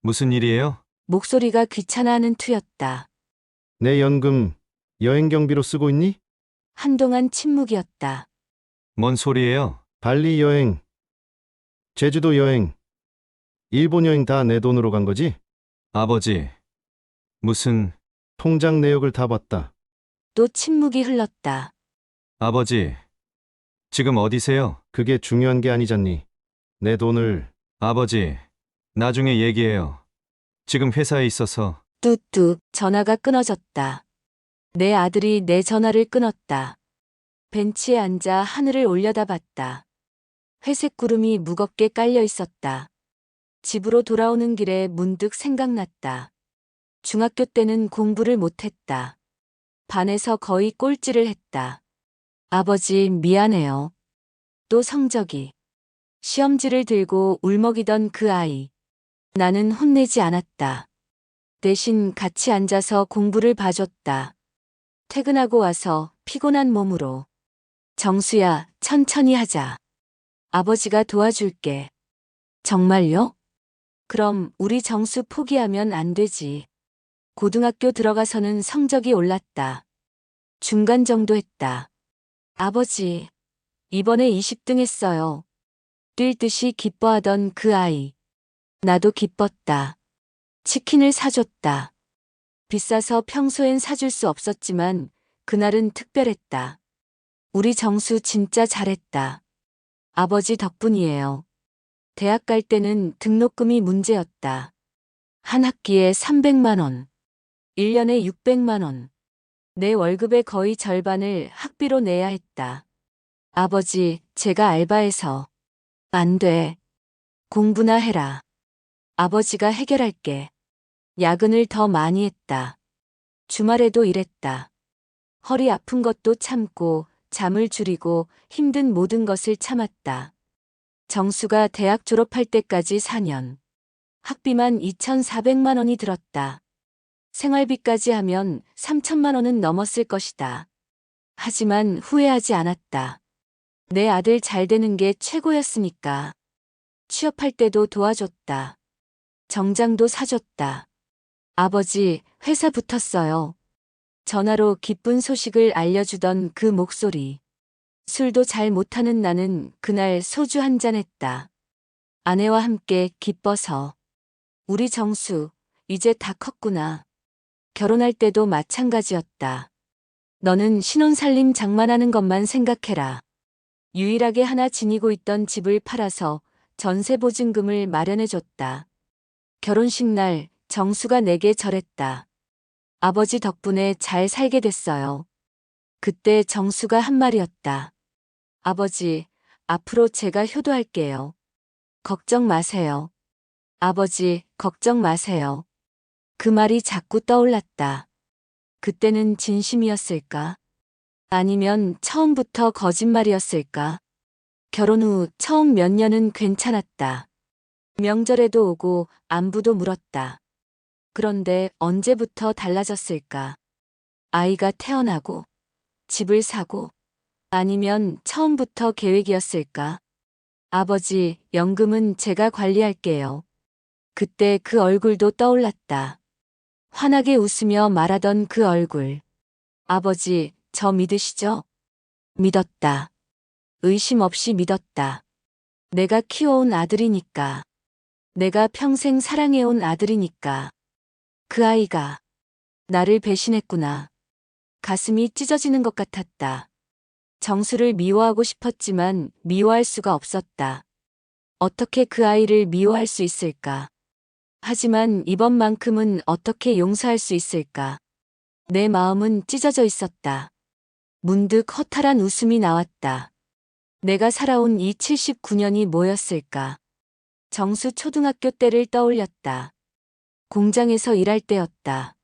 S1: 무슨 일이에요?
S3: 목소리가 귀찮아하는 투였다.
S2: 내 연금 여행 경비로 쓰고 있니?
S3: 한동안 침묵이었다.
S1: 뭔 소리예요?
S2: 발리 여행, 제주도 여행, 일본 여행 다 내 돈으로 간 거지?
S1: 아버지, 무슨
S2: 통장 내역을 다 봤다.
S3: 또 침묵이 흘렀다.
S1: 아버지, 지금 어디세요?
S2: 그게 중요한 게 아니잖니. 내 돈을
S1: 아버지, 나중에 얘기해요. 지금 회사에 있어서.
S3: 뚜뚜 전화가 끊어졌다. 내 아들이 내 전화를 끊었다. 벤치에 앉아 하늘을 올려다봤다. 회색 구름이 무겁게 깔려 있었다. 집으로 돌아오는 길에 문득 생각났다. 중학교 때는 공부를 못했다. 반에서 거의 꼴찌를 했다. 아버지 미안해요. 또 성적이. 시험지를 들고 울먹이던 그 아이. 나는 혼내지 않았다. 대신 같이 앉아서 공부를 봐줬다. 퇴근하고 와서 피곤한 몸으로. 정수야, 천천히 하자. 아버지가 도와줄게. 정말요? 그럼 우리 정수 포기하면 안 되지. 고등학교 들어가서는 성적이 올랐다. 중간 정도 했다. 아버지, 이번에 20등 했어요. 뛸 듯이 기뻐하던 그 아이. 나도 기뻤다. 치킨을 사줬다. 비싸서 평소엔 사줄 수 없었지만 그날은 특별했다. 우리 정수 진짜 잘했다. 아버지 덕분이에요. 대학 갈 때는 등록금이 문제였다. 한 학기에 300만 원. 1년에 600만 원. 내 월급의 거의 절반을 학비로 내야 했다. 아버지, 제가 알바해서. 안 돼. 공부나 해라. 아버지가 해결할게. 야근을 더 많이 했다. 주말에도 일했다. 허리 아픈 것도 참고 잠을 줄이고 힘든 모든 것을 참았다. 정수가 대학 졸업할 때까지 4년. 학비만 2,400만 원이 들었다. 생활비까지 하면 3천만 원은 넘었을 것이다. 하지만 후회하지 않았다. 내 아들 잘 되는 게 최고였으니까. 취업할 때도 도와줬다. 정장도 사줬다. 아버지, 회사 붙었어요. 전화로 기쁜 소식을 알려주던 그 목소리. 술도 잘 못하는 나는 그날 소주 한 잔 했다. 아내와 함께 기뻐서. 우리 정수, 이제 다 컸구나. 결혼할 때도 마찬가지였다. 너는 신혼살림 장만하는 것만 생각해라. 유일하게 하나 지니고 있던 집을 팔아서 전세 보증금을 마련해줬다. 결혼식 날 정수가 내게 절했다. 아버지 덕분에 잘 살게 됐어요. 그때 정수가 한 말이었다. 아버지, 앞으로 제가 효도할게요. 걱정 마세요. 아버지, 걱정 마세요. 그 말이 자꾸 떠올랐다. 그때는 진심이었을까? 아니면 처음부터 거짓말이었을까? 결혼 후 처음 몇 년은 괜찮았다. 명절에도 오고 안부도 물었다. 그런데 언제부터 달라졌을까? 아이가 태어나고, 집을 사고, 아니면 처음부터 계획이었을까? 아버지, 연금은 제가 관리할게요. 그때 그 얼굴도 떠올랐다. 환하게 웃으며 말하던 그 얼굴. 아버지, 저 믿으시죠? 믿었다. 의심 없이 믿었다. 내가 키워온 아들이니까. 내가 평생 사랑해온 아들이니까. 그 아이가 나를 배신했구나. 가슴이 찢어지는 것 같았다. 정수를 미워하고 싶었지만 미워할 수가 없었다. 어떻게 그 아이를 미워할 수 있을까? 하지만 이번만큼은 어떻게 용서할 수 있을까? 내 마음은 찢어져 있었다. 문득 허탈한 웃음이 나왔다. 내가 살아온 이 79년이 뭐였을까? 정수 초등학교 때를 떠올렸다. 공장에서 일할 때였다.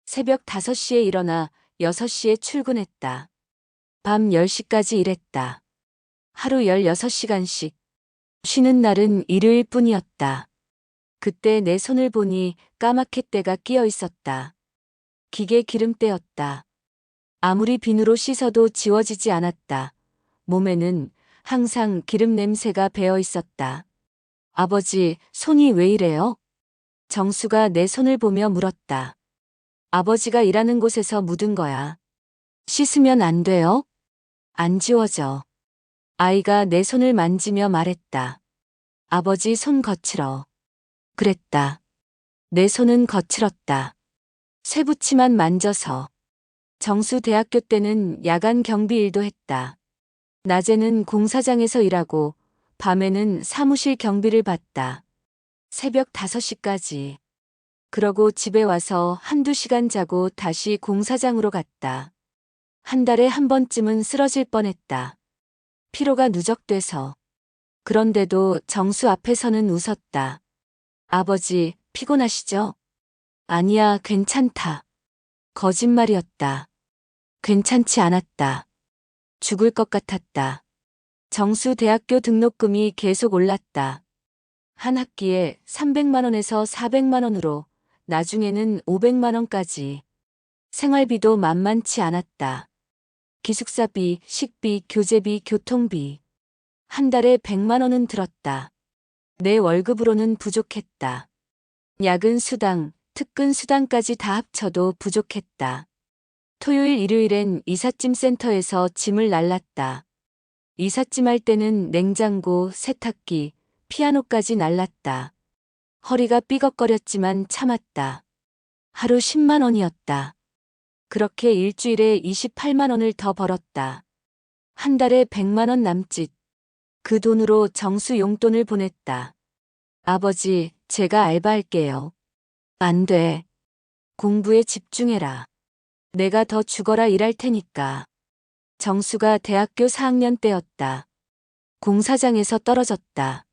S3: 새벽 5시에 일어나 6시에 출근했다. 밤 10시까지 일했다. 하루 16시간씩. 쉬는 날은 일요일 뿐이었다. 그때 내 손을 보니 까맣게 때가 끼어 있었다. 기계 기름때였다. 아무리 비누로 씻어도 지워지지 않았다. 몸에는 항상 기름 냄새가 배어 있었다. 아버지, 손이 왜 이래요? 정수가 내 손을 보며 물었다. 아버지가 일하는 곳에서 묻은 거야. 씻으면 안 돼요? 안 지워져. 아이가 내 손을 만지며 말했다. 아버지 손 거칠어. 그랬다. 내 손은 거칠었다. 쇠붙이만 만져서. 정수 대학교 때는 야간 경비 일도 했다. 낮에는 공사장에서 일하고 밤에는 사무실 경비를 봤다. 새벽 5시까지. 그러고 집에 와서 한두 시간 자고 다시 공사장으로 갔다. 한 달에 한 번쯤은 쓰러질 뻔했다. 피로가 누적돼서. 그런데도 정수 앞에서는 웃었다. 아버지, 피곤하시죠? 아니야, 괜찮다. 거짓말이었다. 괜찮지 않았다. 죽을 것 같았다. 정수 대학교 등록금이 계속 올랐다. 한 학기에 300만 원에서 400만 원으로 나중에는 500만 원까지. 생활비도 만만치 않았다. 기숙사비, 식비, 교재비, 교통비. 한 달에 100만 원은 들었다. 내 월급으로는 부족했다. 야근 수당, 특근 수당까지 다 합쳐도 부족했다. 토요일, 일요일엔 이삿짐 센터에서 짐을 날랐다. 이삿짐 할 때는 냉장고, 세탁기, 피아노까지 날랐다. 허리가 삐걱거렸지만 참았다. 하루 10만 원이었다. 그렇게 일주일에 28만 원을 더 벌었다. 한 달에 100만 원 남짓. 그 돈으로 정수 용돈을 보냈다. 아버지, 제가 알바할게요. 안 돼. 공부에 집중해라. 내가 더 죽어라 일할 테니까. 정수가 대학교 4학년 때였다. 공사장에서 떨어졌다.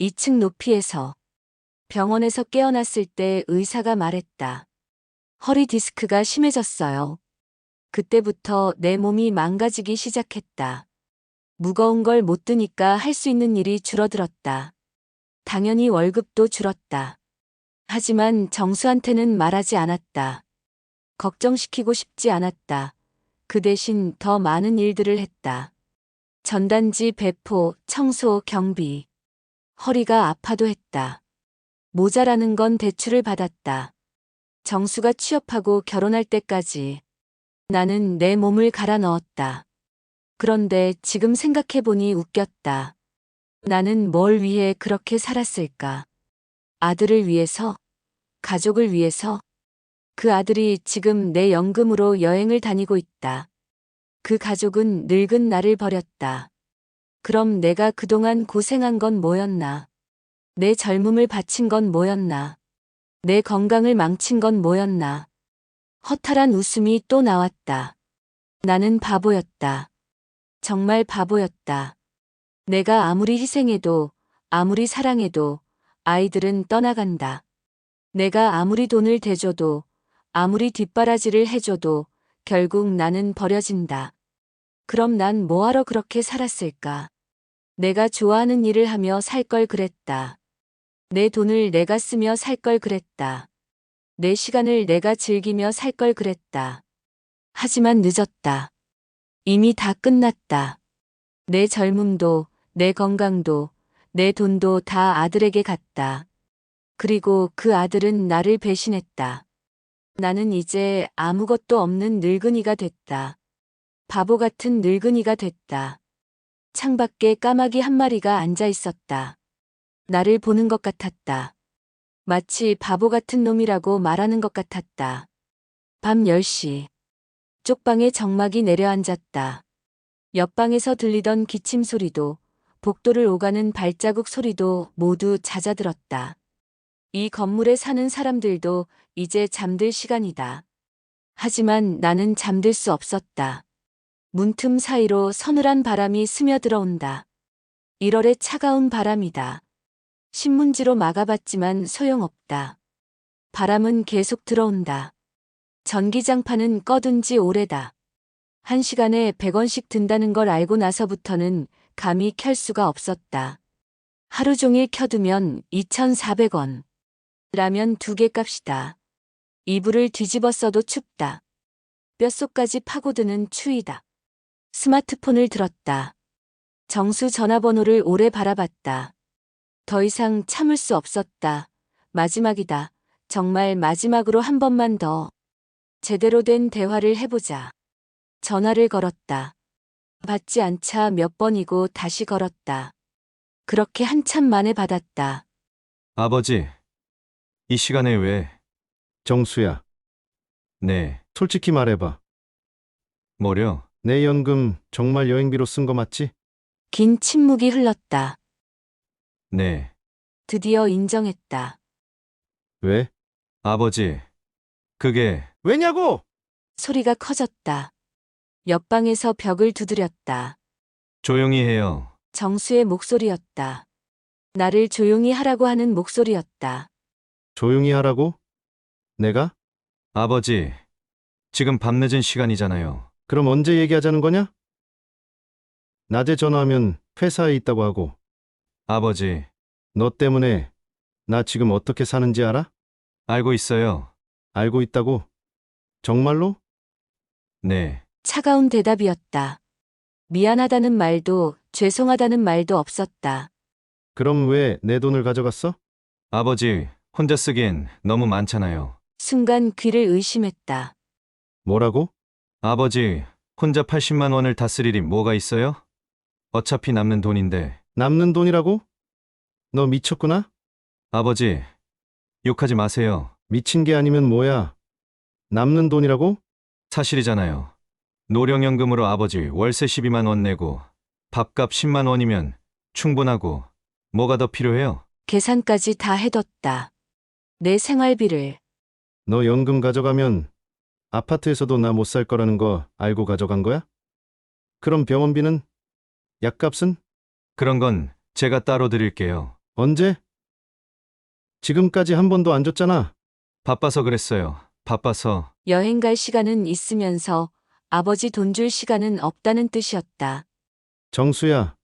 S3: 2층 높이에서. 병원에서 깨어났을 때 의사가 말했다. 허리 디스크가 심해졌어요. 그때부터 내 몸이 망가지기 시작했다. 무거운 걸 못 드니까 할 수 있는 일이 줄어들었다. 당연히 월급도 줄었다. 하지만 정수한테는 말하지 않았다. 걱정시키고 싶지 않았다. 그 대신 더 많은 일들을 했다. 전단지 배포, 청소, 경비. 허리가 아파도 했다. 모자라는 건 대출을 받았다. 정수가 취업하고 결혼할 때까지 나는 내 몸을 갈아 넣었다. 그런데 지금 생각해보니 웃겼다. 나는 뭘 위해 그렇게 살았을까? 아들을 위해서? 가족을 위해서? 그 아들이 지금 내 연금으로 여행을 다니고 있다. 그 가족은 늙은 나를 버렸다. 그럼 내가 그동안 고생한 건 뭐였나? 내 젊음을 바친 건 뭐였나? 내 건강을 망친 건 뭐였나? 허탈한 웃음이 또 나왔다. 나는 바보였다. 정말 바보였다. 내가 아무리 희생해도, 아무리 사랑해도 아이들은 떠나간다. 내가 아무리 돈을 대줘도, 아무리 뒷바라지를 해줘도 결국 나는 버려진다. 그럼 난 뭐하러 그렇게 살았을까? 내가 좋아하는 일을 하며 살 걸 그랬다. 내 돈을 내가 쓰며 살 걸 그랬다. 내 시간을 내가 즐기며 살 걸 그랬다. 하지만 늦었다. 이미 다 끝났다. 내 젊음도, 내 건강도, 내 돈도 다 아들에게 갔다. 그리고 그 아들은 나를 배신했다. 나는 이제 아무것도 없는 늙은이가 됐다. 바보 같은 늙은이가 됐다. 창밖에 까마귀 한 마리가 앉아 있었다. 나를 보는 것 같았다. 마치 바보 같은 놈이라고 말하는 것 같았다. 밤 10시. 쪽방에 정막이 내려앉았다. 옆방에서 들리던 기침 소리도, 복도를 오가는 발자국 소리도 모두 잦아들었다. 이 건물에 사는 사람들도 이제 잠들 시간이다. 하지만 나는 잠들 수 없었다. 문틈 사이로 서늘한 바람이 스며들어온다. 1월의 차가운 바람이다. 신문지로 막아봤지만 소용없다. 바람은 계속 들어온다. 전기장판은 꺼둔 지 오래다. 1시간에 100원씩 든다는 걸 알고 나서부터는 감히 켤 수가 없었다. 하루 종일 켜두면 2,400원. 라면 2개 값이다. 이불을 뒤집어 써도 춥다. 뼛속까지 파고드는 추위다. 스마트폰을 들었다. 정수 전화번호를 오래 바라봤다. 더 이상 참을 수 없었다. 마지막이다. 정말 마지막으로 한 번만 더. 제대로 된 대화를 해보자. 전화를 걸었다. 받지 않자 몇 번이고 다시 걸었다. 그렇게 한참 만에 받았다.
S1: 아버지, 이 시간에 왜?
S2: 정수야,
S1: 네.
S2: 솔직히 말해봐.
S1: 뭐려?
S2: 내 연금 정말 여행비로 쓴 거 맞지?
S3: 긴 침묵이 흘렀다.
S1: 네.
S3: 드디어 인정했다.
S2: 왜?
S1: 아버지. 그게
S2: 왜냐고!
S3: 소리가 커졌다. 옆방에서 벽을 두드렸다.
S1: 조용히 해요.
S3: 정수의 목소리였다. 나를 조용히 하라고 하는 목소리였다.
S2: 조용히 하라고? 내가?
S1: 아버지. 지금 밤늦은 시간이잖아요.
S2: 그럼 언제 얘기하자는 거냐? 낮에 전화하면 회사에 있다고 하고,
S1: 아버지.
S2: 너 때문에 나 지금 어떻게 사는지 알아?
S1: 알고 있어요.
S2: 알고 있다고? 정말로?
S1: 네.
S3: 차가운 대답이었다. 미안하다는 말도 죄송하다는 말도 없었다.
S2: 그럼 왜 내 돈을 가져갔어?
S1: 아버지, 혼자 쓰기엔 너무 많잖아요.
S3: 순간 귀를 의심했다.
S2: 뭐라고?
S1: 아버지, 혼자 80만 원을 다 쓸 일이 뭐가 있어요? 어차피 남는 돈인데.
S2: 남는 돈이라고? 너 미쳤구나?
S1: 아버지, 욕하지 마세요.
S2: 미친 게 아니면 뭐야? 남는 돈이라고?
S1: 사실이잖아요. 노령연금으로 아버지 월세 12만 원 내고 밥값 10만 원이면 충분하고 뭐가 더 필요해요?
S3: 계산까지 다 해뒀다. 내 생활비를.
S2: 너 연금 가져가면 아파트에서도 나 못 살 거라는 거 알고 가져간 거야? 그럼 병원비는? 약값은?
S1: 그런 건 제가 따로 드릴게요.
S2: 언제? 지금까지 한 번도 안 줬잖아.
S1: 바빠서 그랬어요. 바빠서.
S3: 여행 갈 시간은 있으면서 아버지 돈 줄 시간은 없다는 뜻이었다.
S2: 정수야.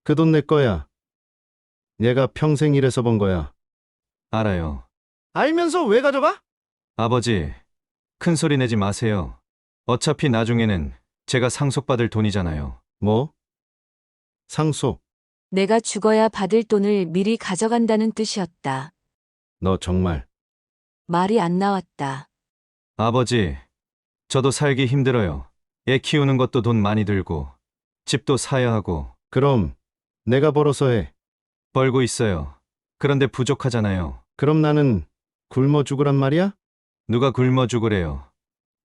S2: 그 돈 내 거야. 얘가 평생 일해서 번 거야.
S1: 알아요.
S2: 알면서 왜 가져가?
S1: 아버지, 큰 소리 내지 마세요. 어차피 나중에는 제가 상속받을 돈이잖아요.
S2: 뭐? 상속.
S3: 내가 죽어야 받을 돈을 미리 가져간다는 뜻이었다.
S2: 너 정말.
S3: 말이 안 나왔다.
S1: 아버지, 저도 살기 힘들어요. 애 키우는 것도 돈 많이 들고, 집도 사야 하고,
S2: 그럼 내가 벌어서 해.
S1: 벌고 있어요. 그런데 부족하잖아요.
S2: 그럼 나는 굶어 죽으란 말이야?
S1: 누가 굶어 죽으래요.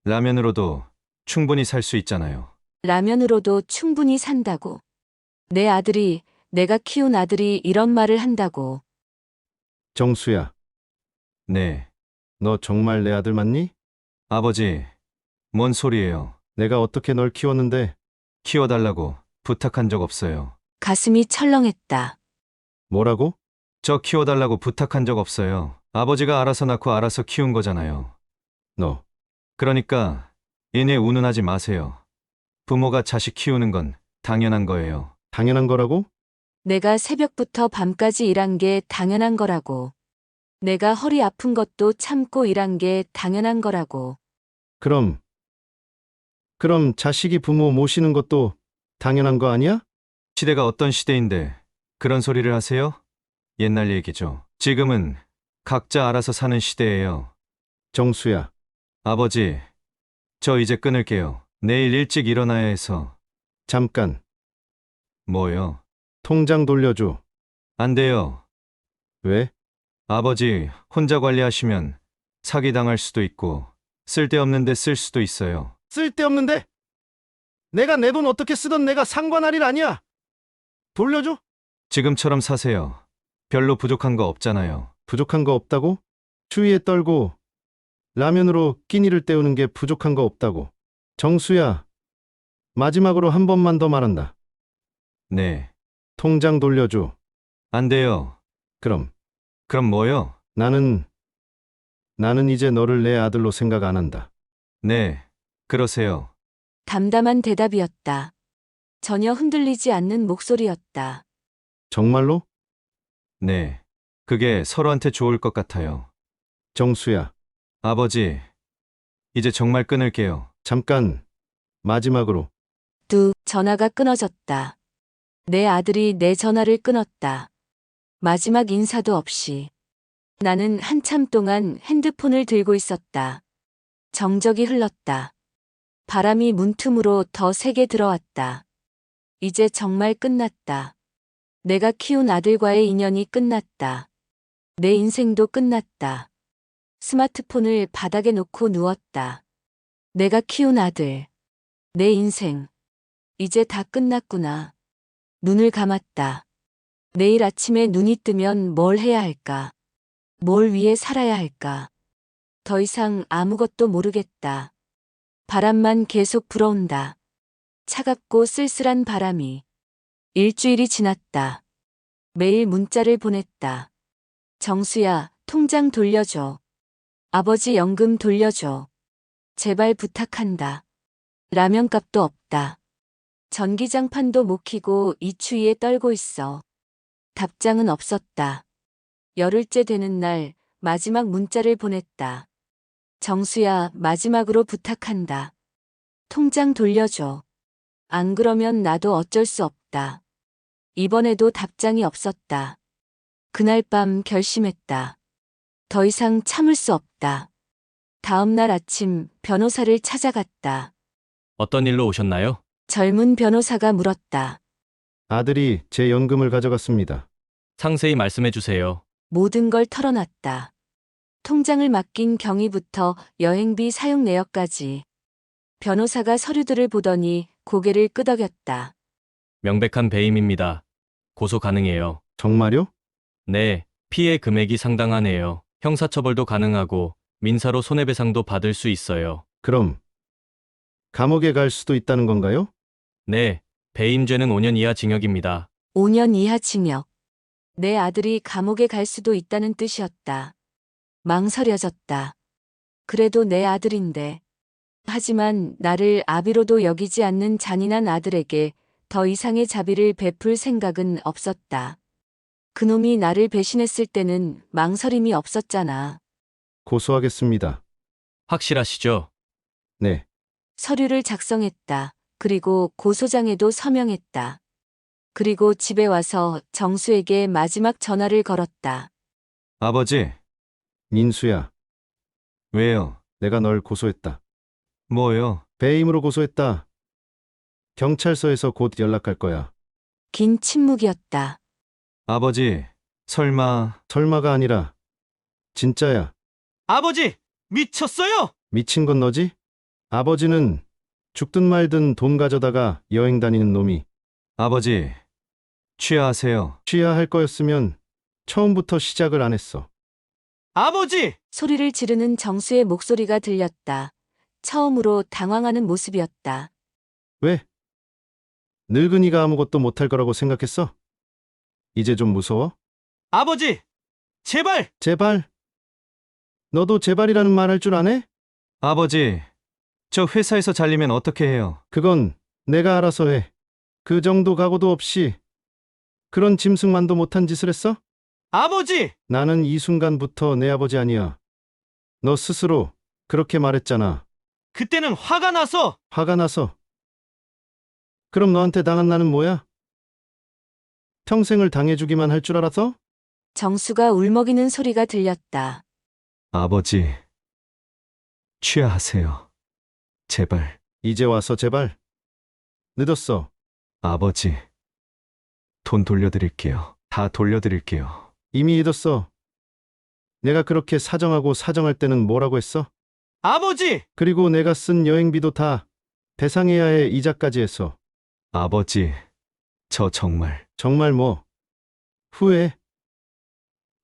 S1: 라면으로도 충분히 살 수 있잖아요.
S3: 라면으로도 충분히 산다고. 내 아들이, 내가 키운 아들이 이런 말을 한다고.
S2: 정수야.
S1: 네.
S2: 너 정말 내 아들 맞니?
S1: 아버지, 뭔 소리예요?
S2: 내가 어떻게 널 키웠는데
S1: 키워달라고 부탁한 적 없어요.
S3: 가슴이 철렁했다.
S2: 뭐라고?
S1: 저 키워달라고 부탁한 적 없어요. 아버지가 알아서 낳고 알아서 키운 거잖아요.
S2: 너.
S1: 그러니까 인에 운운하지 마세요. 부모가 자식 키우는 건 당연한 거예요.
S2: 당연한 거라고?
S3: 내가 새벽부터 밤까지 일한 게 당연한 거라고. 내가 허리 아픈 것도 참고 일한 게 당연한 거라고.
S2: 그럼 자식이 부모 모시는 것도 당연한 거 아니야?
S1: 시대가 어떤 시대인데 그런 소리를 하세요? 옛날 얘기죠. 지금은 각자 알아서 사는 시대예요.
S2: 정수야.
S1: 아버지, 저 이제 끊을게요. 내일 일찍 일어나야 해서.
S2: 잠깐.
S1: 뭐요?
S2: 통장 돌려줘.
S1: 안 돼요.
S2: 왜?
S1: 아버지, 혼자 관리하시면 사기당할 수도 있고 쓸데없는데 쓸 수도 있어요.
S2: 쓸데없는데? 내가 내 돈 어떻게 쓰던 내가 상관할 일 아니야. 돌려줘?
S1: 지금처럼 사세요. 별로 부족한 거 없잖아요.
S2: 부족한 거 없다고? 추위에 떨고 라면으로 끼니를 때우는 게 부족한 거 없다고. 정수야. 마지막으로 한 번만 더 말한다.
S1: 네.
S2: 통장 돌려줘.
S1: 안 돼요.
S2: 그럼
S1: 그럼 뭐요?
S2: 나는 이제 너를 내 아들로 생각 안 한다.
S1: 네. 그러세요.
S3: 담담한 대답이었다. 전혀 흔들리지 않는 목소리였다.
S2: 정말로?
S1: 네. 그게 서로한테 좋을 것 같아요.
S2: 정수야.
S1: 아버지, 이제 정말 끊을게요.
S2: 잠깐. 마지막으로.
S3: 전화가 끊어졌다. 내 아들이 내 전화를 끊었다. 마지막 인사도 없이. 나는 한참 동안 핸드폰을 들고 있었다. 정적이 흘렀다. 바람이 문틈으로 더 세게 들어왔다. 이제 정말 끝났다. 내가 키운 아들과의 인연이 끝났다. 내 인생도 끝났다. 스마트폰을 바닥에 놓고 누웠다. 내가 키운 아들. 내 인생. 이제 다 끝났구나. 눈을 감았다. 내일 아침에 눈이 뜨면 뭘 해야 할까? 뭘 위해 살아야 할까? 더 이상 아무것도 모르겠다. 바람만 계속 불어온다. 차갑고 쓸쓸한 바람이. 일주일이 지났다. 매일 문자를 보냈다. 정수야, 통장 돌려줘. 아버지 연금 돌려줘. 제발 부탁한다. 라면값도 없다. 전기장판도 못 켜고 이 추위에 떨고 있어. 답장은 없었다. 열흘째 되는 날 마지막 문자를 보냈다. 정수야, 마지막으로 부탁한다. 통장 돌려줘. 안 그러면 나도 어쩔 수 없다. 이번에도 답장이 없었다. 그날 밤 결심했다. 더 이상 참을 수 없다. 다음 날 아침 변호사를 찾아갔다.
S7: 어떤 일로 오셨나요?
S3: 젊은 변호사가 물었다.
S2: 아들이 제 연금을 가져갔습니다.
S7: 상세히 말씀해 주세요.
S3: 모든 걸 털어놨다. 통장을 맡긴 경위부터 여행비 사용 내역까지. 변호사가 서류들을 보더니 고개를 끄덕였다.
S7: 명백한 배임입니다. 고소 가능해요.
S2: 정말요?
S7: 네, 피해 금액이 상당하네요. 형사처벌도 가능하고 민사로 손해배상도 받을 수 있어요.
S2: 그럼 감옥에 갈 수도 있다는 건가요?
S7: 네, 배임죄는 5년 이하 징역입니다.
S3: 5년 이하 징역. 내 아들이 감옥에 갈 수도 있다는 뜻이었다. 망설여졌다. 그래도 내 아들인데. 하지만 나를 아비로도 여기지 않는 잔인한 아들에게 더 이상의 자비를 베풀 생각은 없었다. 그놈이 나를 배신했을 때는 망설임이 없었잖아.
S2: 고소하겠습니다.
S7: 확실하시죠?
S2: 네.
S3: 서류를 작성했다. 그리고 고소장에도 서명했다. 그리고 집에 와서 정수에게 마지막 전화를 걸었다.
S1: 아버지,
S2: 민수야,
S1: 왜요?
S2: 내가 널 고소했다.
S1: 뭐요?
S2: 배임으로 고소했다. 경찰서에서 곧 연락할 거야.
S3: 긴 침묵이었다.
S1: 아버지, 설마...
S2: 설마가 아니라 진짜야.
S1: 아버지! 미쳤어요!
S2: 미친 건 너지? 아버지는 죽든 말든 돈 가져다가 여행 다니는 놈이.
S1: 아버지, 취하하세요.
S2: 취해야 할 거였으면 처음부터 시작을 안 했어.
S1: 아버지!
S3: 소리를 지르는 정수의 목소리가 들렸다. 처음으로 당황하는 모습이었다.
S2: 왜? 늙은이가 아무것도 못할 거라고 생각했어? 이제 좀 무서워?
S1: 아버지! 제발!
S2: 제발. 너도 제발이라는 말 할 줄 아네?
S1: 아버지, 저 회사에서 잘리면 어떻게 해요?
S2: 그건 내가 알아서 해. 그 정도 각오도 없이 그런 짐승만도 못한 짓을 했어?
S1: 아버지!
S2: 나는 이 순간부터 내 아버지 아니야. 너 스스로 그렇게 말했잖아.
S1: 그때는 화가 나서!
S2: 화가 나서. 그럼 너한테 당한 나는 뭐야? 평생을 당해주기만 할 줄 알았어?
S3: 정수가 울먹이는 소리가 들렸다.
S1: 아버지, 취하하세요. 제발.
S2: 이제 와서 제발. 늦었어.
S1: 아버지, 돈 돌려드릴게요. 다 돌려드릴게요.
S2: 이미 잊었어. 내가 그렇게 사정하고 사정할 때는 뭐라고 했어?
S1: 아버지!
S2: 그리고 내가 쓴 여행비도 다 배상해야 해 이자까지 했어.
S1: 아버지, 저 정말...
S2: 정말 뭐 후회?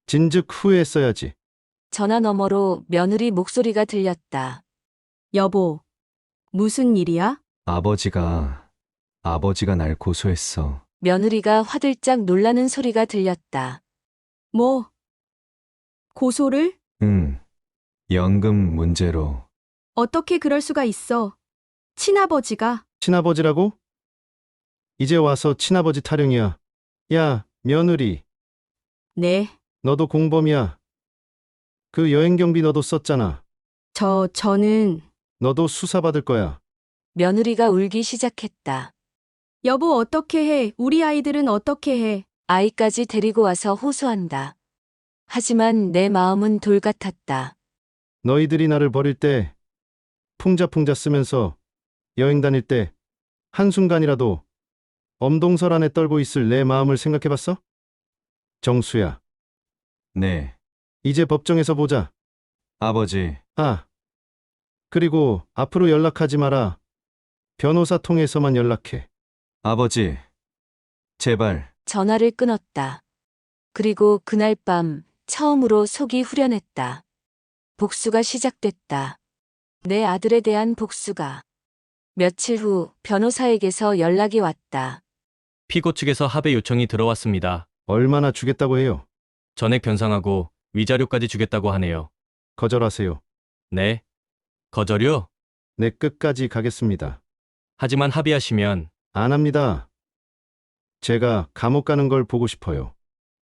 S2: 진즉 후회했어야지.
S3: 전화 너머로 며느리 목소리가 들렸다.
S6: 여보, 무슨 일이야?
S1: 아버지가 날 고소했어.
S3: 며느리가 화들짝 놀라는 소리가 들렸다.
S6: 뭐? 고소를?
S1: 응, 연금 문제로.
S6: 어떻게 그럴 수가 있어? 친아버지가
S2: 친아버지라고? 이제 와서 친아버지 타령이야. 야, 며느리.
S6: 네,
S2: 너도 공범이야. 그 여행 경비 너도 썼잖아.
S6: 저는
S2: 너도 수사받을 거야.
S3: 며느리가 울기 시작했다.
S6: 여보 어떻게 해? 우리 아이들은 어떻게 해?
S3: 아이까지 데리고 와서 호소한다. 하지만 내 마음은 돌 같았다.
S2: 너희들이 나를 버릴 때 풍자풍자 쓰면서 여행 다닐 때 한순간이라도 엄동설 안에 떨고 있을 내 마음을 생각해봤어? 정수야,
S1: 네,
S2: 이제 법정에서 보자.
S1: 아버지,
S2: 아, 그리고 앞으로 연락하지 마라. 변호사 통해서만 연락해.
S1: 아버지. 제발,
S3: 전화를 끊었다. 그리고 그날 밤 처음으로 속이 후련했다. 복수가 시작됐다. 내 아들에 대한 복수가. 며칠 후 변호사에게서 연락이 왔다.
S7: 피고 측에서 합의 요청이 들어왔습니다.
S2: 얼마나 주겠다고 해요?
S7: 전액 변상하고 위자료까지 주겠다고 하네요.
S2: 거절하세요.
S7: 네? 거절요?
S2: 내 끝까지 가겠습니다.
S7: 하지만 합의하시면
S2: 안 합니다. 제가 감옥 가는 걸 보고 싶어요.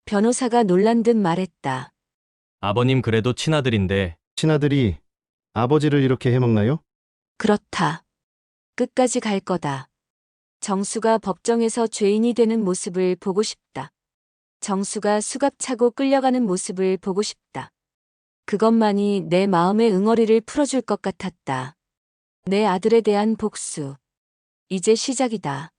S3: 변호사가 놀란 듯 말했다.
S7: 아버님 그래도 친아들인데
S2: 친아들이 아버지를 이렇게 해먹나요?
S3: 그렇다. 끝까지 갈 거다. 정수가 법정에서 죄인이 되는 모습을 보고 싶다. 정수가 수갑차고 끌려가는 모습을 보고 싶다. 그것만이 내 마음의 응어리를 풀어줄 것 같았다. 내 아들에 대한 복수. 이제 시작이다.